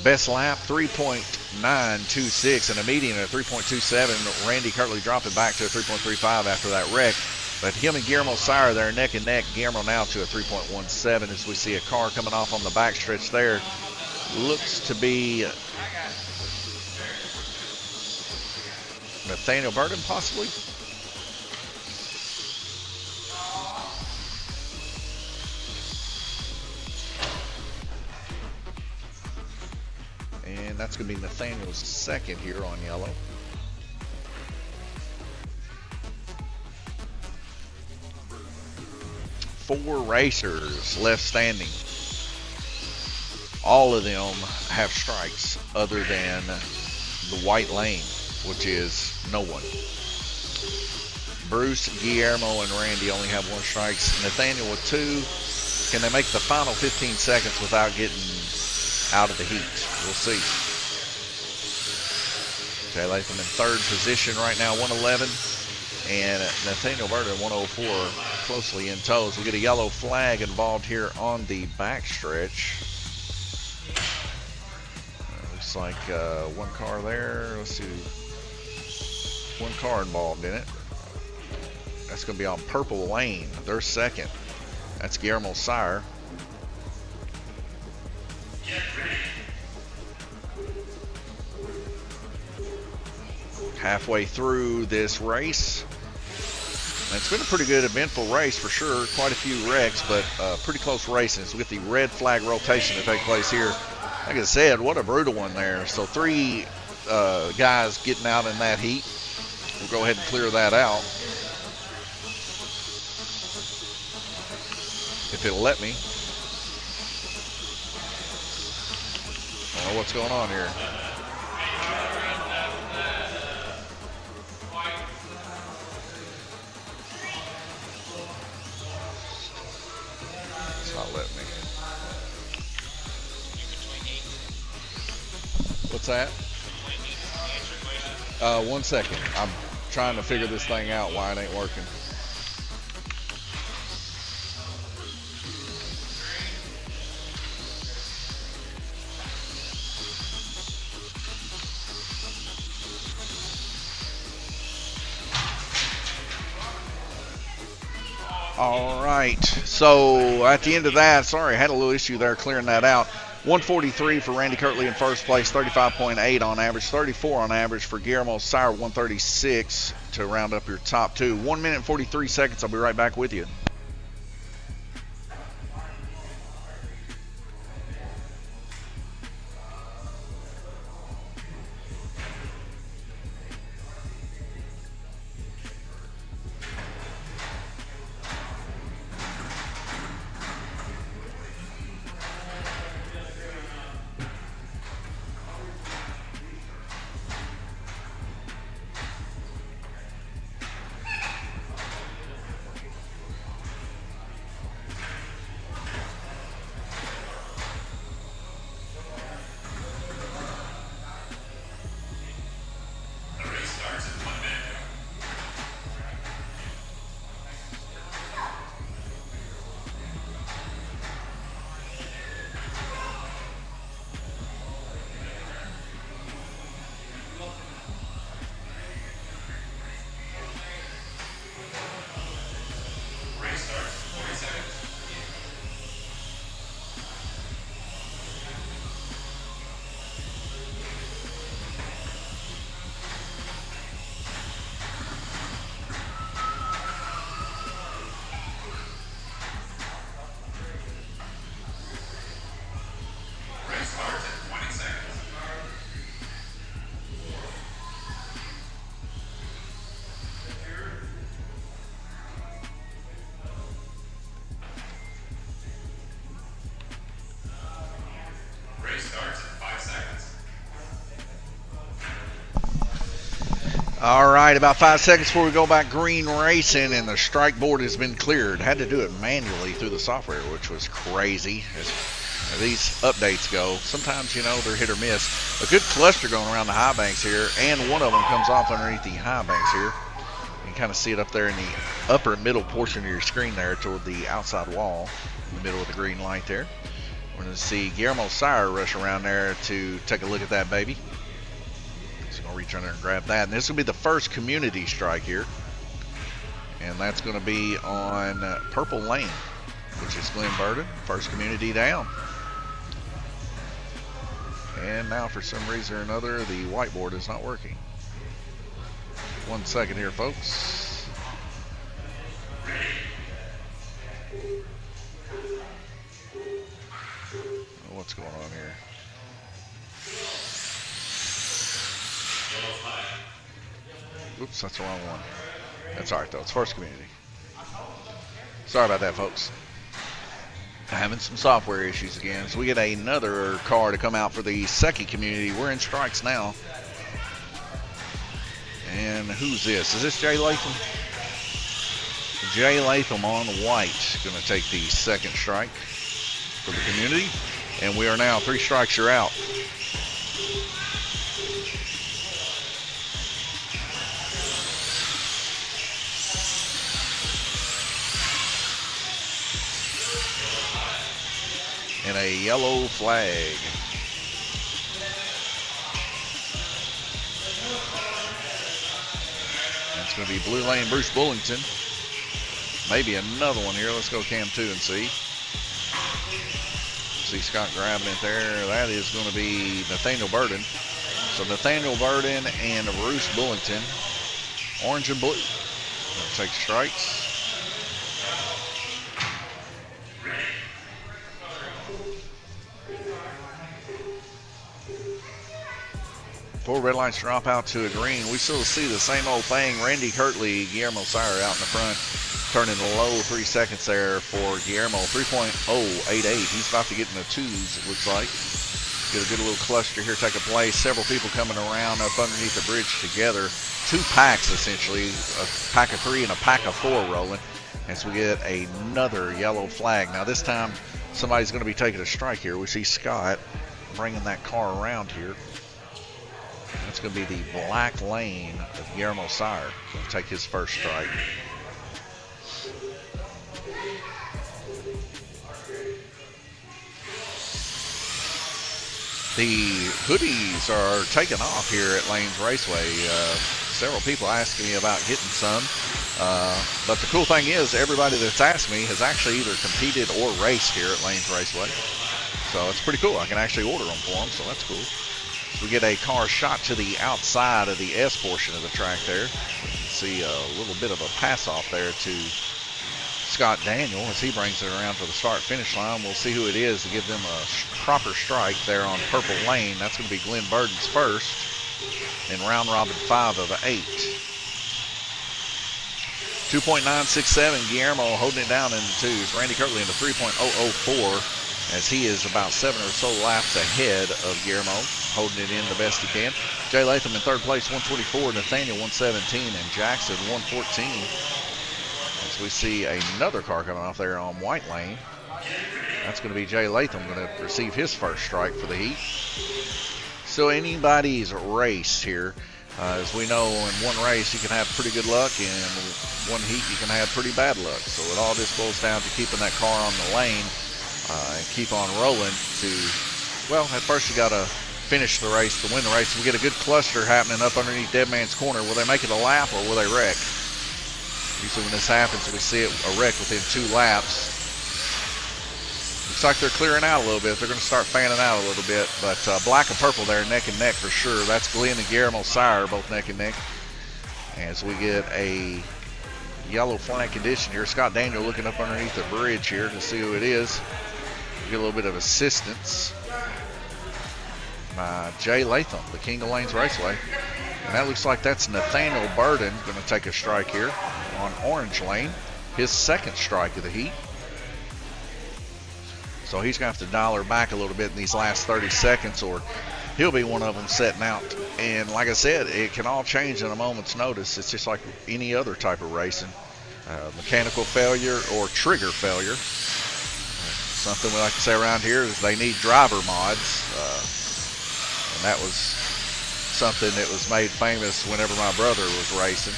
Best lap, 3.926, and a median of 3.27. Randy Kirtley dropping back to a 3.35 after that wreck. But him and Guillermo Sire, they're neck and neck. Guillermo now to a 3.17 as we see a car coming off on the backstretch there. Looks to be Nathaniel Burden, possibly. And that's going to be Nathaniel's second here on yellow. Four racers left standing. All of them have strikes other than the white lane, which is no one. Bruce, Guillermo, and Randy only have 1 strike. Nathaniel with 2. Can they make the final 15 seconds without getting out of the heat? We'll see. Jay Latham in third position right now, 111. And Nathaniel Burden, 104, closely in tows. We get a yellow flag involved here on the backstretch. Looks like 1 car there. Let's see. 1 car involved in it. That's going to be on purple lane. They're second. That's Guillermo Sire. halfway through this race. And it's been a pretty good, eventful race for sure. Quite a few wrecks, but pretty close racing. So we get the red flag rotation to take place here. Like I said, what a brutal one there. So 3 guys getting out in that heat. We'll go ahead and clear that out. If it'll let me. I don't know what's going on here. It's not letting me. What's that? 1 second. I'm trying to figure this thing out why it ain't working. All right, so at the end of that, sorry, I had a little issue there clearing that out. 143 for Randy Kirtley in first place, 35.8 on average, 34 on average for Guillermo Sire, 136 to round up your top 2. 1 minute and 43 seconds. I'll be right back with you. All right, about 5 seconds before we go back green racing, and the strike board has been cleared. Had to do it manually through the software, which was crazy. As these updates go, sometimes, you know, they're hit or miss. A good cluster going around the high banks here, and one of them comes off underneath the high banks here. You can kind of see it up there in the upper middle portion of your screen there toward the outside wall, in the middle of the green light there. We're going to see Guillermo Sire rush around there to take a look at that baby. I'll reach under and grab that. And this will be the first community strike here. And that's going to be on Purple Lane, which is Glen Burden. First community down. And now for some reason or another, the whiteboard is not working. 1 second here, folks. What's going on here? Oops, that's the wrong one. That's all right, though. It's first community. Sorry about that, folks. Having some software issues again. So we get another car to come out for the second community. We're in strikes now. And who's this? Is this Jay Latham? Jay Latham on white. Going to take the second strike for the community. And we are now 3 strikes are out. And a yellow flag. That's going to be blue lane Bruce Bullington. Maybe another one here. Let's go cam 2 and see. See Scott grabbing it there. That is going to be Nathaniel Burden. So Nathaniel Burden and Bruce Bullington, orange and blue. Gonna take strikes. Four red lights drop out to a green. We still see the same old thing. Randy Kirtley, Guillermo Sire out in the front, turning the low 3 seconds there for Guillermo. 3.088. He's about to get in the twos, it looks like. Get a good little cluster here take a place. Several people coming around up underneath the bridge together. 2 packs essentially, a pack of 3 and a pack of 4 rolling as we get another yellow flag. Now this time somebody's going to be taking a strike here. We see Scott bringing that car around here. That's going to be the black lane of Guillermo Sire. Going to take his first strike. The hoodies are taking off here at Lanes Raceway. Several people asking me about getting some. But the cool thing is everybody that's asked me has actually either competed or raced here at Lanes Raceway. So it's pretty cool. I can actually order them for them, so that's cool. We get a car shot to the outside of the S portion of the track there. See a little bit of a pass off there to Scott Daniel as he brings it around to the start-finish line. We'll see who it is to give them a proper strike there on purple lane. That's going to be Glenn Burden's first in round robin 5 of 8. 2.967, Guillermo holding it down in the twos. Randy Kirtley into 3.004 as he is about 7 or so laps ahead of Guillermo, holding it in the best he can. Jay Latham in third place, 124. Nathaniel, 117. And Jackson, 114. As we see another car coming off there on white lane. That's going to be Jay Latham going to receive his first strike for the heat. So anybody's race here. As we know, in one race you can have pretty good luck, and in one heat you can have pretty bad luck. So it all just boils down to keeping that car on the lane and keep on rolling to, well, at first you got to finish the race to win the race. We get a good cluster happening up underneath Dead Man's Corner. Will they make it a lap or will they wreck? Usually when this happens, we see it a wreck within 2 laps. Looks like they're clearing out a little bit. They're going to start fanning out a little bit. But black and purple there, neck and neck for sure. That's Glenn and Guillermo Sire, both neck and neck. As we get a yellow flag condition here. Scott Daniel looking up underneath the bridge here to see who it is. Get a little bit of assistance by Jay Latham, the King of Lanes Raceway. And that looks like that's Nathaniel Burden going to take a strike here on orange lane. His second strike of the heat. So he's going to have to dial her back a little bit in these last 30 seconds or he'll be one of them setting out. And like I said, it can all change in a moment's notice. It's just like any other type of racing. Mechanical failure or trigger failure. Something we like to say around here is they need driver mods. And that was something that was made famous whenever my brother was racing.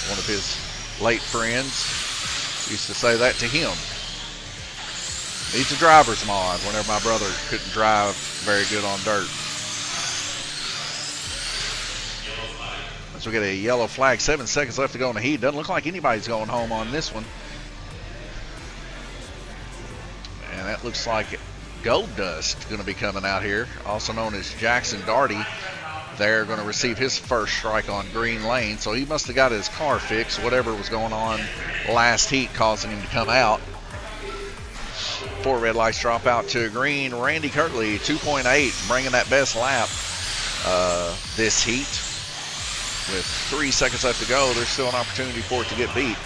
One of his late friends used to say that to him. Needs a driver's mod whenever my brother couldn't drive very good on dirt. So we get a yellow flag, 7 seconds left to go in the heat. Doesn't look like anybody's going home on this one. And that looks like Gold Dust going to be coming out here, also known as Jackson Darty. They're going to receive his first strike on green lane. So he must have got his car fixed. Whatever was going on last heat causing him to come out. 4 red lights drop out to green. Randy Kirtley, 2.8, bringing that best lap this heat. With 3 seconds left to go, there's still an opportunity for it to get beat.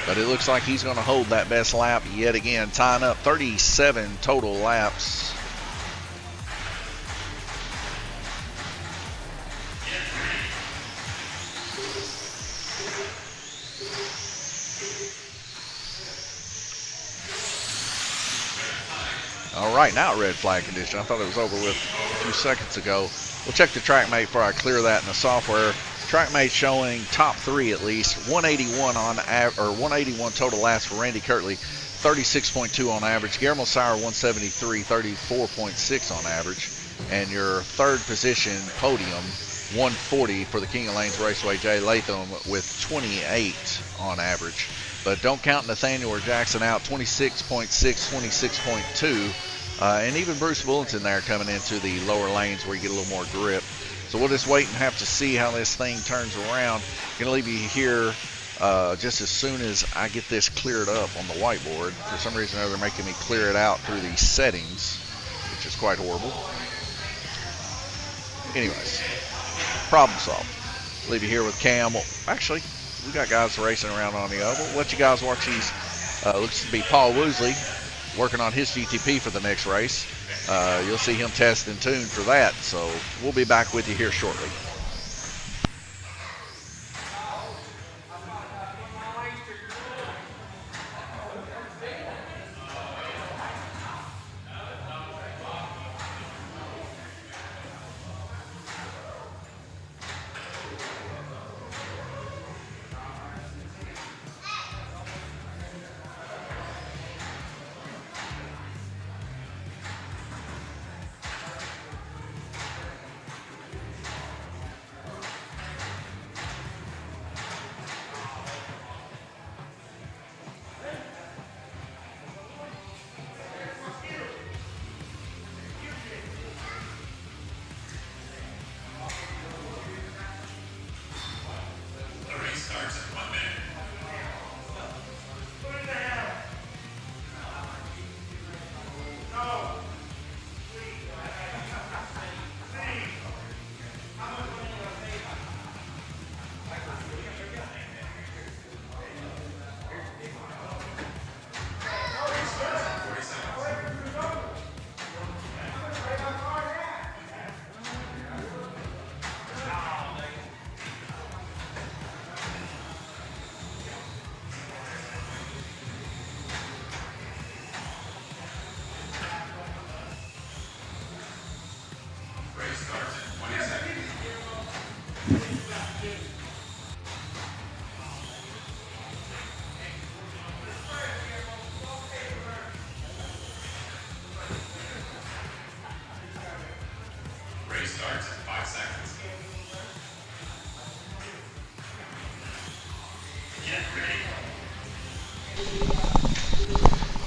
But it looks like he's going to hold that best lap yet again, tying up 37 total laps. All right, now red flag condition. I thought it was over with a few seconds ago. We'll check the TrackMate before I clear that in the software. TrackMate showing top 3 at least. 181 on or 181 total laps for Randy Kirtley, 36.2 on average. Guillermo Sire 173, 34.6 on average. And your third position podium, 140 for the King of Lanes Raceway, Jay Latham, with 28 on average. But don't count Nathaniel or Jackson out, 26.6, 26.2. And even Bruce Bullington there coming into the lower lanes where you get a little more grip. So we'll just wait and have to see how this thing turns around. Gonna leave you here just as soon as I get this cleared up on the whiteboard. For some reason or other, they're making me clear it out through these settings, which is quite horrible. Anyways, problem solved. Leave you here with Cam. Well, actually, we got guys racing around on the oval. Let you guys watch these. Looks to be Paul Woosley working on his GTP for the next race. You'll see him test and tune for that. So we'll be back with you here shortly.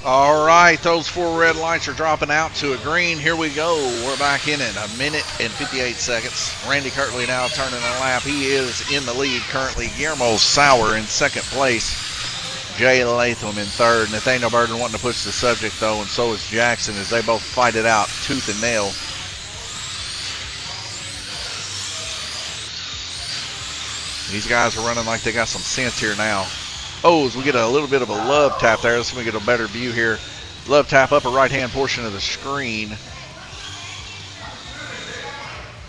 All right, those 4 red lights are dropping out to a green. Here we go. We're back in it. 1 minute and 58 seconds. Randy Kirtley now turning a lap. He is in the lead currently. Guillermo Sauer in second place. Jay Latham in third. Nathaniel Burden wanting to push the subject, though, and so is Jackson as they both fight it out tooth and nail. These guys are running like they got some sense here now. Oh, as we get a little bit of a love tap there. Let's see if we get a better view here. Love tap upper right-hand portion of the screen.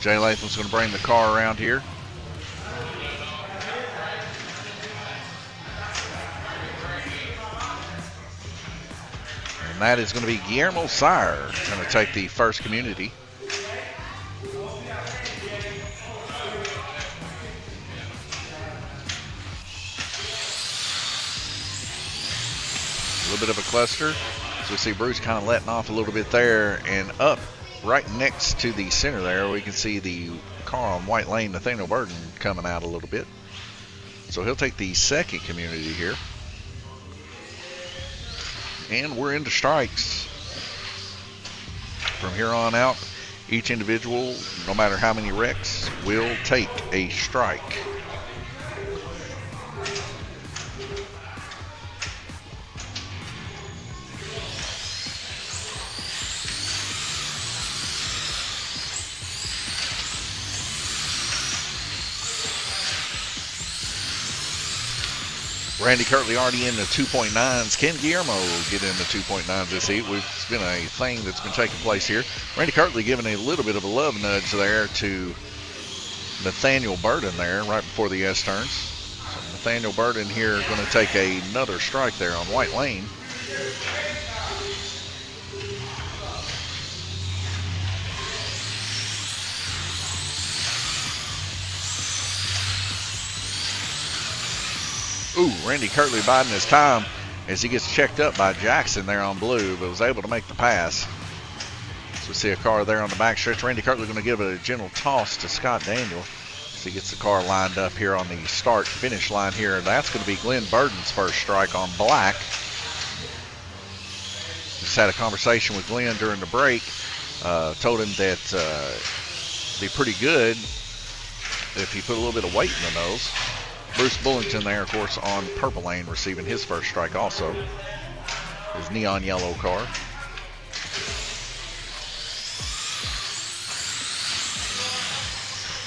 Jay Latham's going to bring the car around here. And that is going to be Guillermo Sauer going to take the first community. A little bit of a cluster. So we see Bruce kind of letting off a little bit there, and up right next to the center there, we can see the car on white lane, Nathaniel Burden, coming out a little bit. So he'll take the second community here. And we're into strikes. From here on out, each individual, no matter how many wrecks, will take a strike. Randy Kirtley already in the 2.9s. Can Guillermo get in the 2.9s this heat? It's been a thing that's been taking place here. Randy Kirtley giving a little bit of a love nudge there to Nathaniel Burden there right before the S-turns. So Nathaniel Burden here going to take another strike there on white lane. Ooh, Randy Kirtley biding his time as he gets checked up by Jackson there on blue, but was able to make the pass. So we see a car there on the back stretch. Randy Kirtley going to give it a gentle toss to Scott Daniel. So he gets the car lined up here on the start-finish line here. That's going to be Glenn Burden's first strike on black. Just had a conversation with Glenn during the break. Told him that it'd be pretty good if he put a little bit of weight in the nose. Bruce Bullington there, of course, on purple lane, receiving his first strike also. His neon yellow car.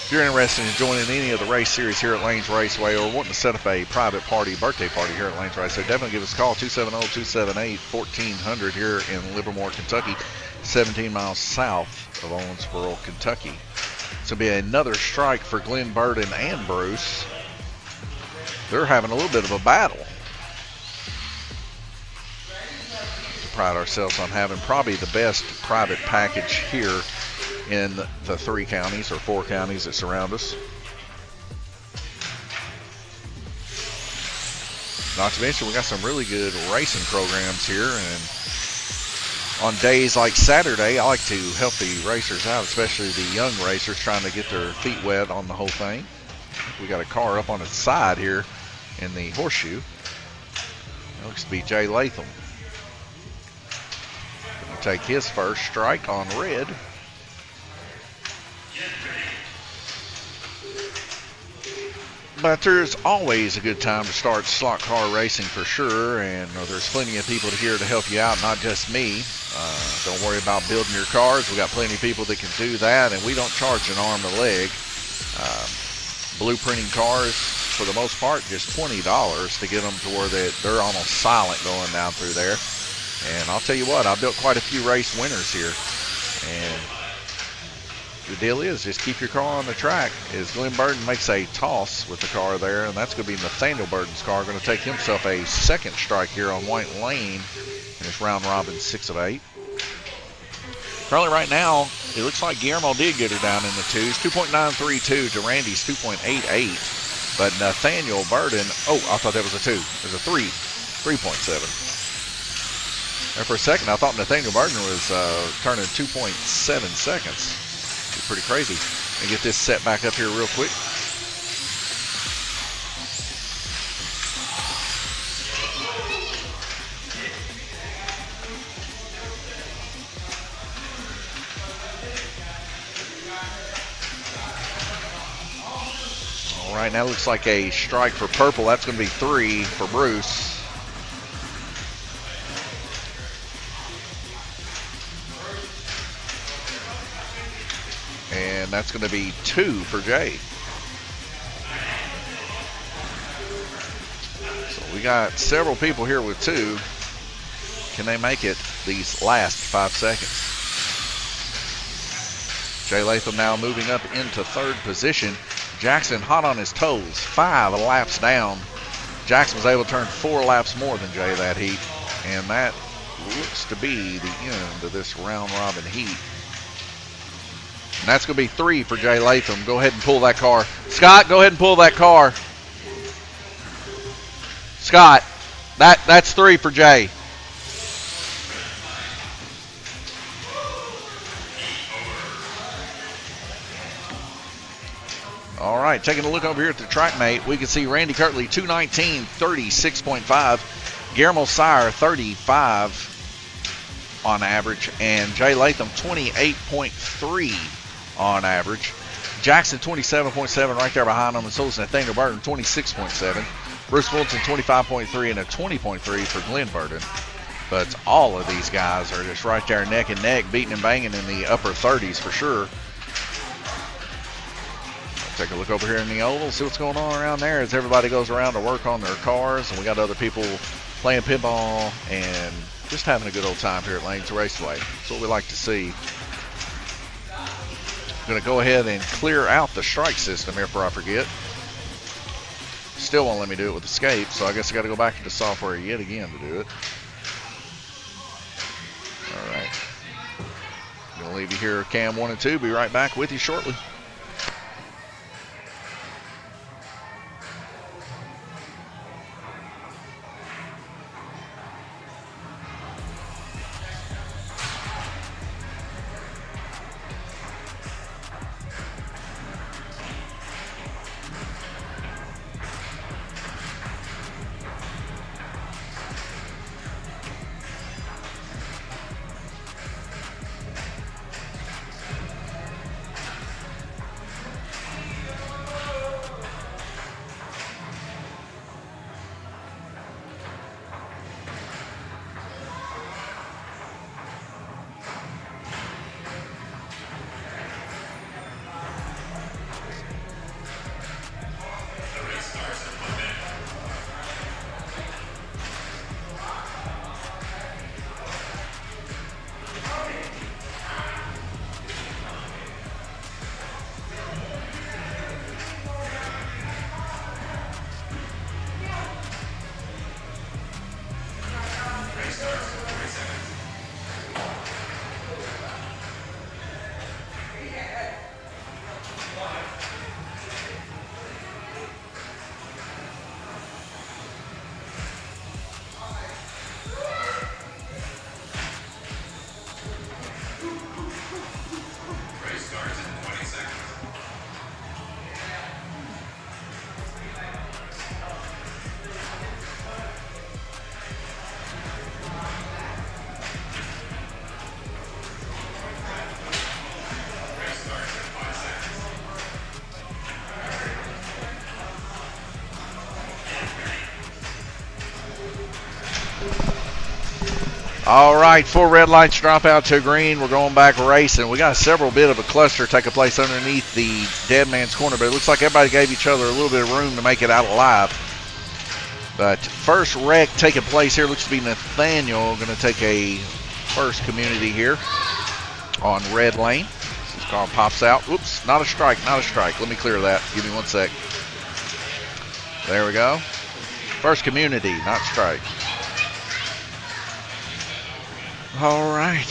If you're interested in joining any of the race series here at Lanes Raceway or wanting to set up a private party, birthday party here at Lanes Raceway, definitely give us a call, 270-278-1400 here in Livermore, Kentucky, 17 miles south of Owensboro, Kentucky. This will be another strike for Glenn Burden and Bruce. They're having a little bit of a battle. We pride ourselves on having probably the best private package here in the 3 counties or 4 counties that surround us. Not to mention, we got some really good racing programs here, and on days like Saturday, I like to help the racers out, especially the young racers trying to get their feet wet on the whole thing. We got a car up on its side here in the horseshoe. That looks to be Jay Latham. Gonna take his first strike on red. But there's always a good time to start slot car racing for sure, and there's plenty of people here to help you out, not just me. Don't worry about building your cars. We got plenty of people that can do that, and we don't charge an arm and a leg. Blueprinting cars, for the most part, just $20 to get them to where they're almost silent going down through there. And I'll tell you what, I built quite a few race winners here, and the deal is just keep your car on the track. As Glenn Burden makes a toss with the car there, and that's going to be Nathaniel Burden's car, going to take himself a second strike here on white lane in this round robin 6 of 8. Currently right now, it looks like Guillermo did get her down in the 2s. 2.932 to Randy's 2.88. But Nathaniel Burden, oh, I thought that was a 2. There's a 3.7. And for a second, I thought Nathaniel Burden was turning 2.7 seconds. Pretty crazy. And get this set back up here real quick. All right, now looks like a strike for purple. That's going to be 3 for Bruce. And that's going to be 2 for Jay. So we got several people here with 2. Can they make it these last 5 seconds? Jay Latham now moving up into 3rd position. Jackson hot on his toes, 5 laps down. Jackson was able to turn 4 laps more than Jay that heat. And that looks to be the end of this round robin heat. And that's going to be 3 for Jay Latham. Go ahead and pull that car. Scott, go ahead and pull that car. Scott, that's 3 for Jay. All right, taking a look over here at the track mate, we can see Randy Kirtley, 219, 36.5. Guillermo Sire, 35 on average. And Jay Latham, 28.3 on average. Jackson, 27.7 right there behind him. And so is Nathaniel Burden, 26.7. Bruce Wilson, 25.3 and a 20.3 for Glenn Burden. But all of these guys are just right there neck and neck, beating and banging in the upper 30s for sure. Take a look over here in the oval, see what's going on around there as everybody goes around to work on their cars. And we got other people playing pinball and just having a good old time here at Lanes Raceway. That's what we like to see. I'm going to go ahead and clear out the strike system here before I forget. Still won't let me do it with escape, so I guess I got to go back into software yet again to do it. All right. I'm going to leave you here, Cam 1 and 2. Be right back with you shortly. All right, 4 red lights drop out to green. We're going back racing. We got several bit of a cluster taking place underneath the dead man's corner, but it looks like everybody gave each other a little bit of room to make it out alive. But first wreck taking place here looks to be Nathaniel going to take a first community here on red lane. This car pops out. Whoops, not a strike, not a strike. Let me clear that. Give me 1 sec. There we go. First community, not strike. All right,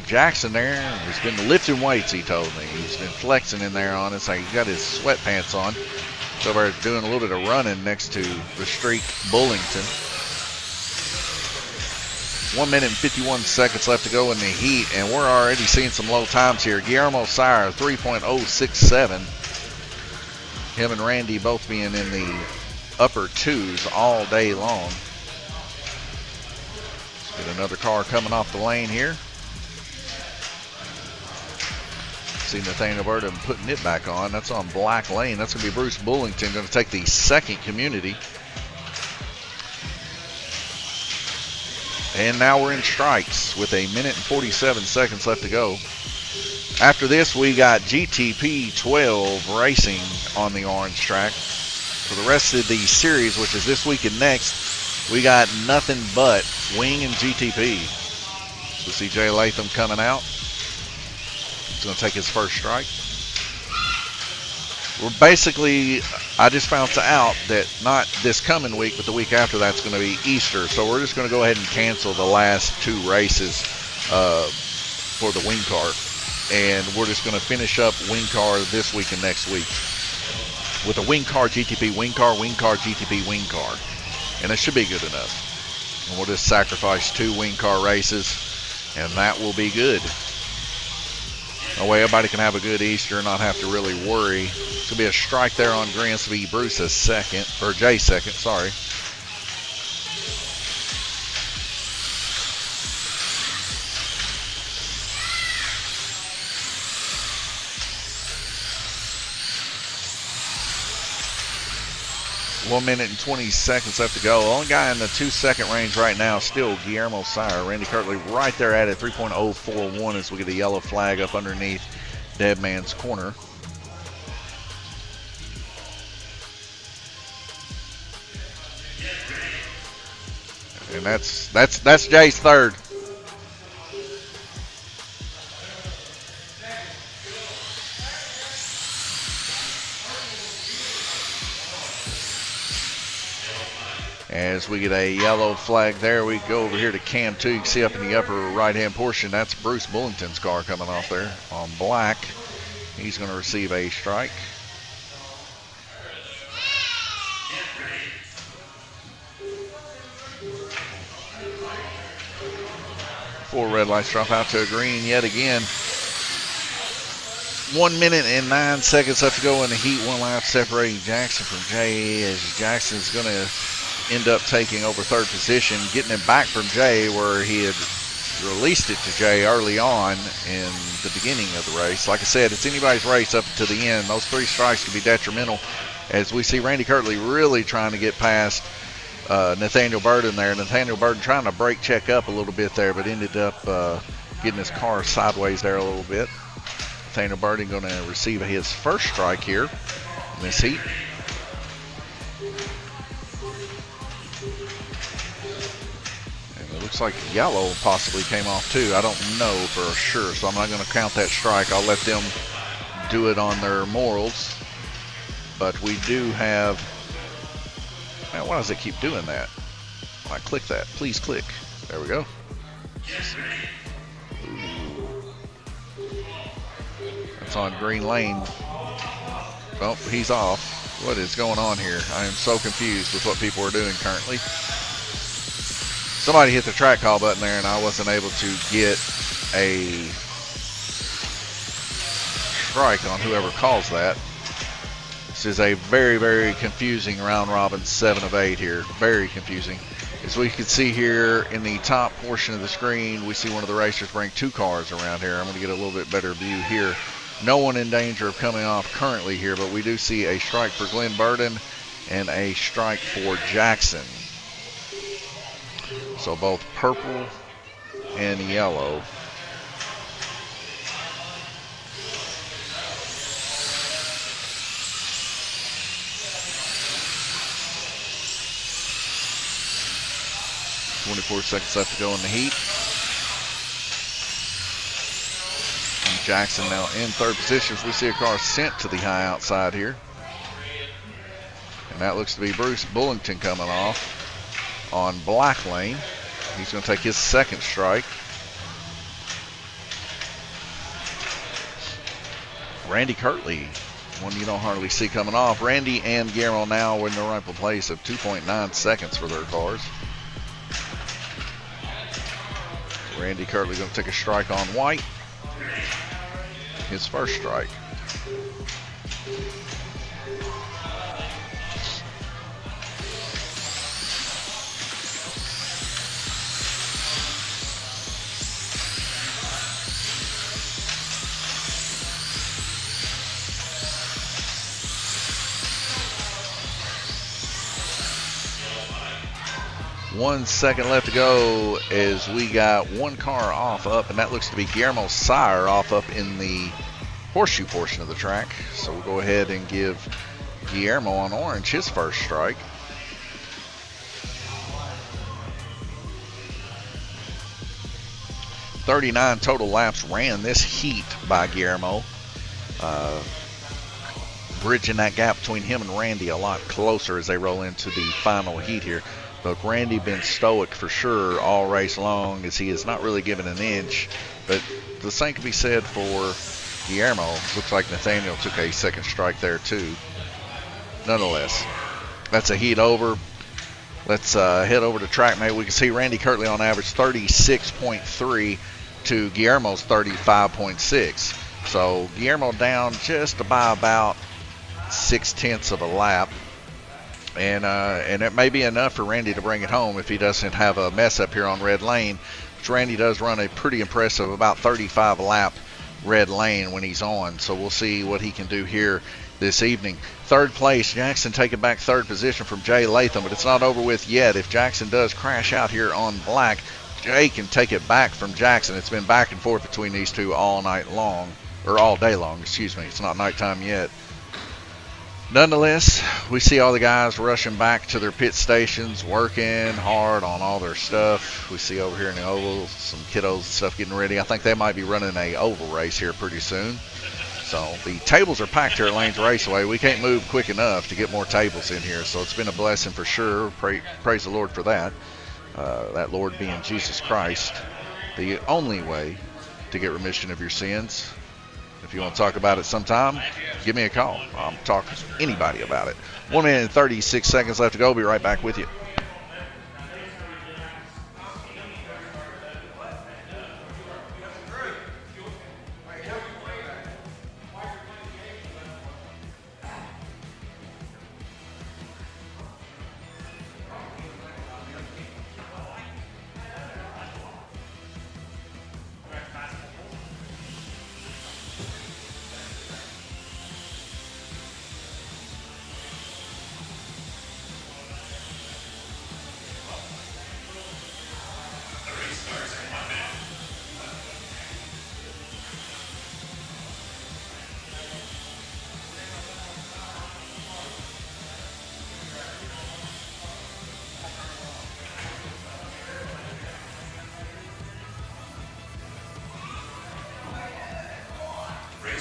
Jackson there has been lifting weights, he told me. He's been flexing in there on us. Like he got his sweatpants on. So we're doing a little bit of running next to the streak Bullington. 1 minute and 51 seconds left to go in the heat, and we're already seeing some low times here. Guillermo Sire, 3.067. Him and Randy both being in the upper 2s all day long. Get another car coming off the lane here. See Nathaniel Burden putting it back on. That's on black lane. That's going to be Bruce Bullington going to take the second community. And now we're in strikes with 1 minute and 47 seconds left to go. After this, we got GTP 12 racing on the orange track. For the rest of the series, which is this week and next, we got nothing but Wing and GTP. So see Jay Latham coming out. He's going to take his first strike. We're basically, I just found out that not this coming week, but the week after that's going to be Easter. So we're just going to go ahead and cancel the last 2 races for the wing car. And we're just going to finish up wing car this week and next week with a wing car, GTP, wing car, GTP, wing car. And it should be good enough. And we'll just sacrifice 2 wing car races, and that will be good. That way everybody can have a good Easter and not have to really worry. It's going to be a strike there on green. This will be Bruce's second, or Jay's second, sorry. One minute and 20 seconds left to go. The only guy in the 2-second range right now is still Guillermo Sire. Randy Kirtley right there at it, 3.041 as we get a yellow flag up underneath dead man's corner. And that's Jay's third. As we get a yellow flag there, we go over here to Cam 2. You can see up in the upper right-hand portion, that's Bruce Bullington's car coming off there on black. He's going to receive a strike. Four red lights drop out to a green yet again. 1 minute and 9 seconds left to go in the heat. One lap separating Jackson from Jay, as Jackson's going to end up taking over third position, getting it back from Jay where he had released it to Jay early on in the beginning of the race. Like I said, it's anybody's race up to the end. Those 3 strikes can be detrimental, as we see Randy Kirtley really trying to get past Nathaniel Burden there. Nathaniel Burden trying to brake check up a little bit there, but ended up getting his car sideways there a little bit. Nathaniel Burden going to receive his first strike here in this heat. Looks like yellow possibly came off too. I don't know for sure, so I'm not going to count that strike. I'll let them do it on their morals. But we do have... Man, why does it keep doing that? When I click that, please click. There we go. That's on green lane. Oh, he's off. What is going on here? I am so confused with what people are doing currently. Somebody hit the track call button there, and I wasn't able to get a strike on whoever calls that. This is a very, very confusing round robin 7 of 8 here. Very confusing. As we can see here in the top portion of the screen, we see one of the racers bring 2 cars around here. I'm going to get a little bit better view here. No one in danger of coming off currently here, but we do see a strike for Glenn Burden and a strike for Jackson. So both purple and yellow. .24 seconds left to go in the heat. And Jackson now in third position as we see a car sent to the high outside here. And that looks to be Bruce Bullington coming off on black lane. He's going to take his second strike. Randy Kirtley, one you don't hardly see coming off. Randy and Guillermo now in the rightful place of 2.9 seconds for their cars. Randy Kirtley going to take a strike on white. His first strike. One second left to go as we got one car off up, and that looks to be Guillermo Sire off up in the horseshoe portion of the track. So we'll go ahead and give Guillermo on orange his first strike. .39 total laps ran this heat by Guillermo. Bridging that gap between him and Randy a lot closer as they roll into the final heat here. Look, Randy been stoic for sure all race long as he has not really given an inch. But the same can be said for Guillermo. Looks like Nathaniel took a second strike there too. Nonetheless, that's a heat over. Let's head over to track mate. We can see Randy Kirtley on average 36.3 to Guillermo's 35.6. So Guillermo down just by about 0.6 of a lap. And it may be enough for Randy to bring it home if he doesn't have a mess up here on red lane, which Randy does run a pretty impressive about 35 lap red lane when he's on. So we'll see what he can do here this evening. Third place, Jackson taking back third position from Jay Latham, but it's not over with yet. If Jackson does crash out here on black, Jay can take it back from Jackson. It's been back and forth between these two all night long, or all day long, excuse me. It's not nighttime yet. Nonetheless, we see all the guys rushing back to their pit stations, working hard on all their stuff. We see over here in the oval some kiddos and stuff getting ready. I think they might be running a oval race here pretty soon. So the tables are packed here at Lanes Raceway. We can't move quick enough to get more tables in here. So it's been a blessing for sure. Praise the Lord for that. That Lord being Jesus Christ, the only way to get remission of your sins. If you want to talk about it sometime, give me a call. I'll talk to anybody about it. 1 minute and 36 seconds left to go. Be right back with you.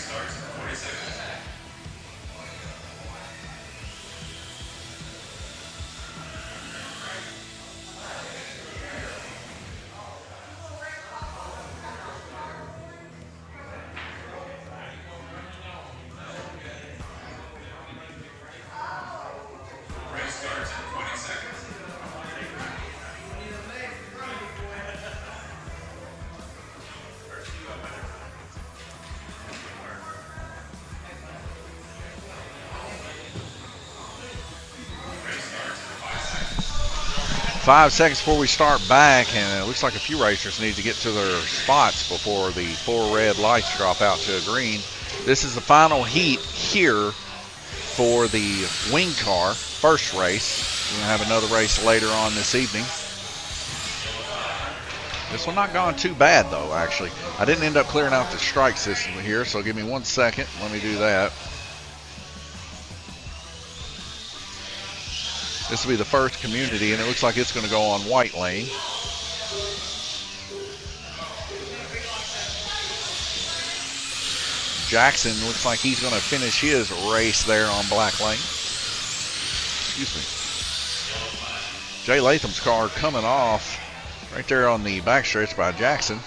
Starts in 40 seconds. 5 seconds before we start back, and it looks like a few racers need to get to their spots before the 4 red lights drop out to a green. This is the final heat here for the wing car, first race. We're going to have another race later on this evening. This one not gone too bad, though, actually. I didn't end up clearing out the strike system here, so give me 1 second. Let me do that. This will be the first community, and it looks like it's going to go on white lane. Jackson looks like he's going to finish his race there on black lane. Excuse me. Jay Latham's car coming off right there on the backstretch by Jackson.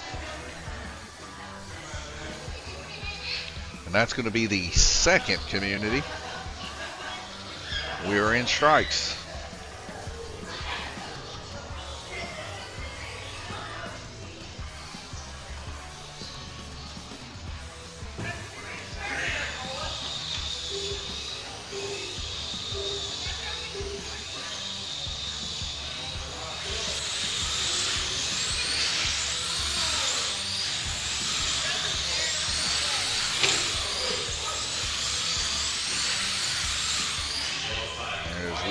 And that's going to be the second community. We are in strikes.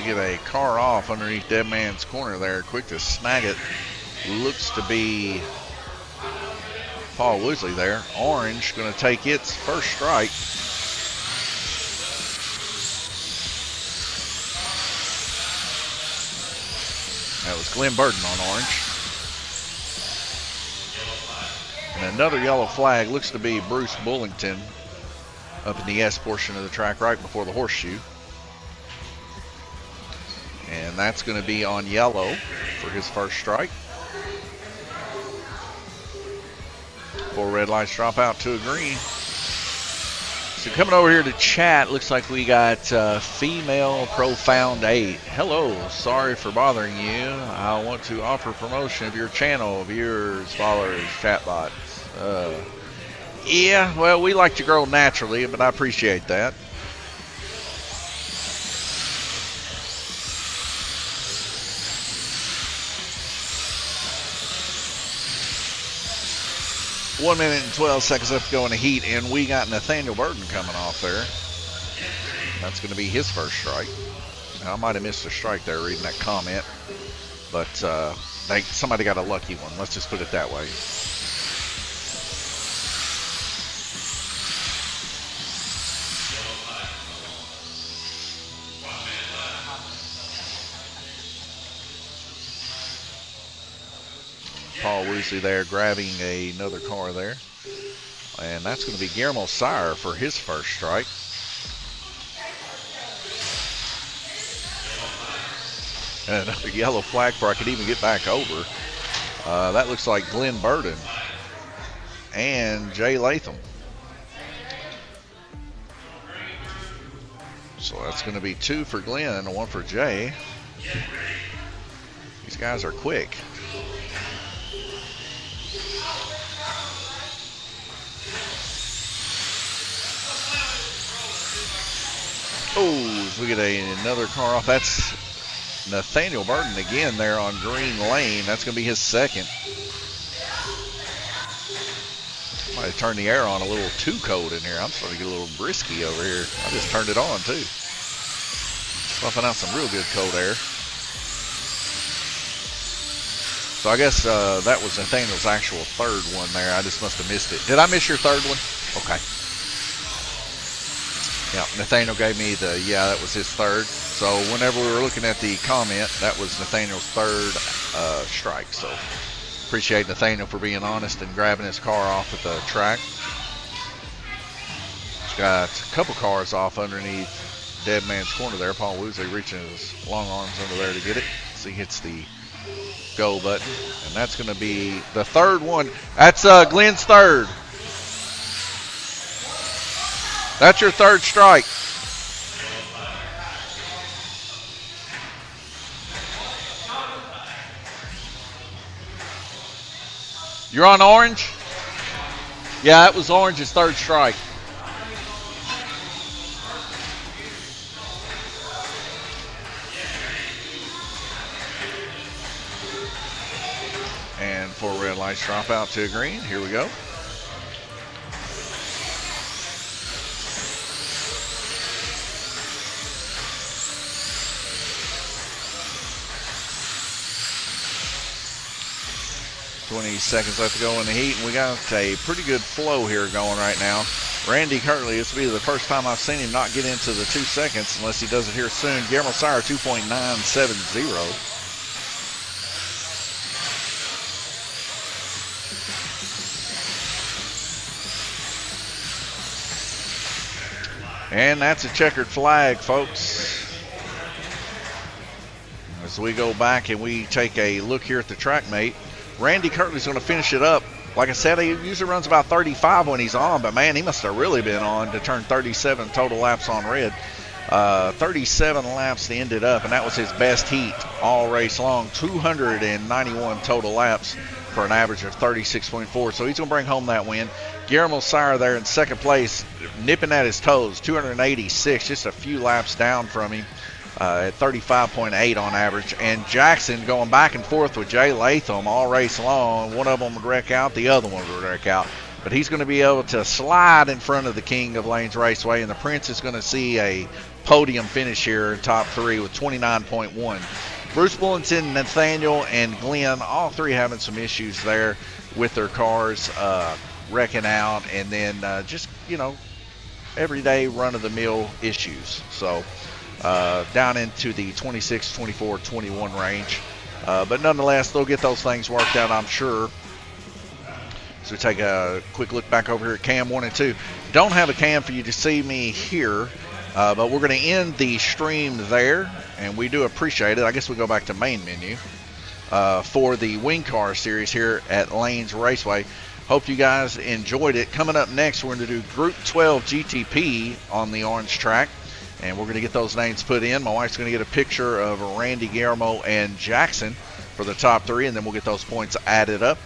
Get a car off underneath Dead Man's Corner there, quick to snag it. Looks to be Paul Woosley there. Orange going to take its first strike. That was Glenn Burton on orange. And another yellow flag looks to be Bruce Bullington up in the S portion of the track right before the horseshoe. And that's going to be on yellow for his first strike. 4 red lights drop out to a green. So coming over here to chat, looks like we got Female Profound 8. Hello, sorry for bothering you. I want to offer promotion of your channel, viewers, followers, chatbots. Yeah, well, we like to grow naturally, but I appreciate that. One minute and 12 seconds left to go in the heat, and we got Nathaniel Burton coming off there. That's going to be his first strike. Now, I might have missed a strike there reading that comment, but somebody got a lucky one. Let's just put it that way. Paul Woosley there grabbing another car there. And that's going to be Guillermo Sire for his first strike. And another yellow flag before I could even get back over. That looks like Glenn Burton and Jay Latham. So that's going to be 2 for Glenn and 1 for Jay. These guys are quick. Oh, we get another car off. That's Nathaniel Burton again there on green lane. That's going to be his second. Might have turned the air on a little too cold in here. I'm starting to get a little brisky over here. I just turned it on too. Puffing out some real good cold air. So I guess that was Nathaniel's actual third one there. I just must have missed it. Did I miss your third one? Okay. Yeah, Nathaniel gave me that was his third. So whenever we were looking at the comment, that was Nathaniel's third strike. So appreciate Nathaniel for being honest and grabbing his car off at the track. He's got a couple cars off underneath Dead Man's Corner there. Paul Woosley reaching his long arms under there to get it. So he hits the go button. And that's going to be the third one. That's Glenn's third. That's your third strike. You're on orange? Yeah, that was orange's third strike. And 4 red lights drop out to green. Here we go. 20 seconds left to go in the heat, and we got a pretty good flow here going right now. Randy Kirtley, this will be the first time I've seen him not get into the 2 seconds unless he does it here soon. Guillermo Sire, 2.970. And that's a checkered flag, folks. As we go back and we take a look here at the track mate, Randy Kirtley's going to finish it up. Like I said, he usually runs about 35 when he's on, but man, he must have really been on to turn 37 total laps on red. 37 laps to end it up, and that was his best heat all race long. 291 total laps for an average of 36.4. So he's going to bring home that win. Guillermo Sire there in second place, nipping at his toes, 286, just a few laps down from him at 35.8 on average. And Jackson going back and forth with Jay Latham all race long. One of them would wreck out, the other one would wreck out. But he's going to be able to slide in front of the king of Lanes Raceway, and the Prince is going to see a podium finish here in top 3 with 29.1. Bruce Bullington, Nathaniel, and Glenn, all three having some issues there with their cars wrecking out, and then just, everyday run-of-the-mill issues. So down into the 26, 24, 21 range. But nonetheless, they'll get those things worked out, I'm sure. So we take a quick look back over here at cam 1 and 2. Don't have a cam for you to see me here, but we're going to end the stream there, and we do appreciate it. I guess we go back to main menu for the Wing Car Series here at Lanes Raceway. Hope you guys enjoyed it. Coming up next, we're going to do Group 12 GTP on the orange track, and we're going to get those names put in. My wife's going to get a picture of Randy, Guillermo, and Jackson for the top 3, and then we'll get those points added up.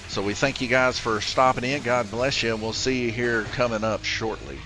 So we thank you guys for stopping in. God bless you, and we'll see you here coming up shortly.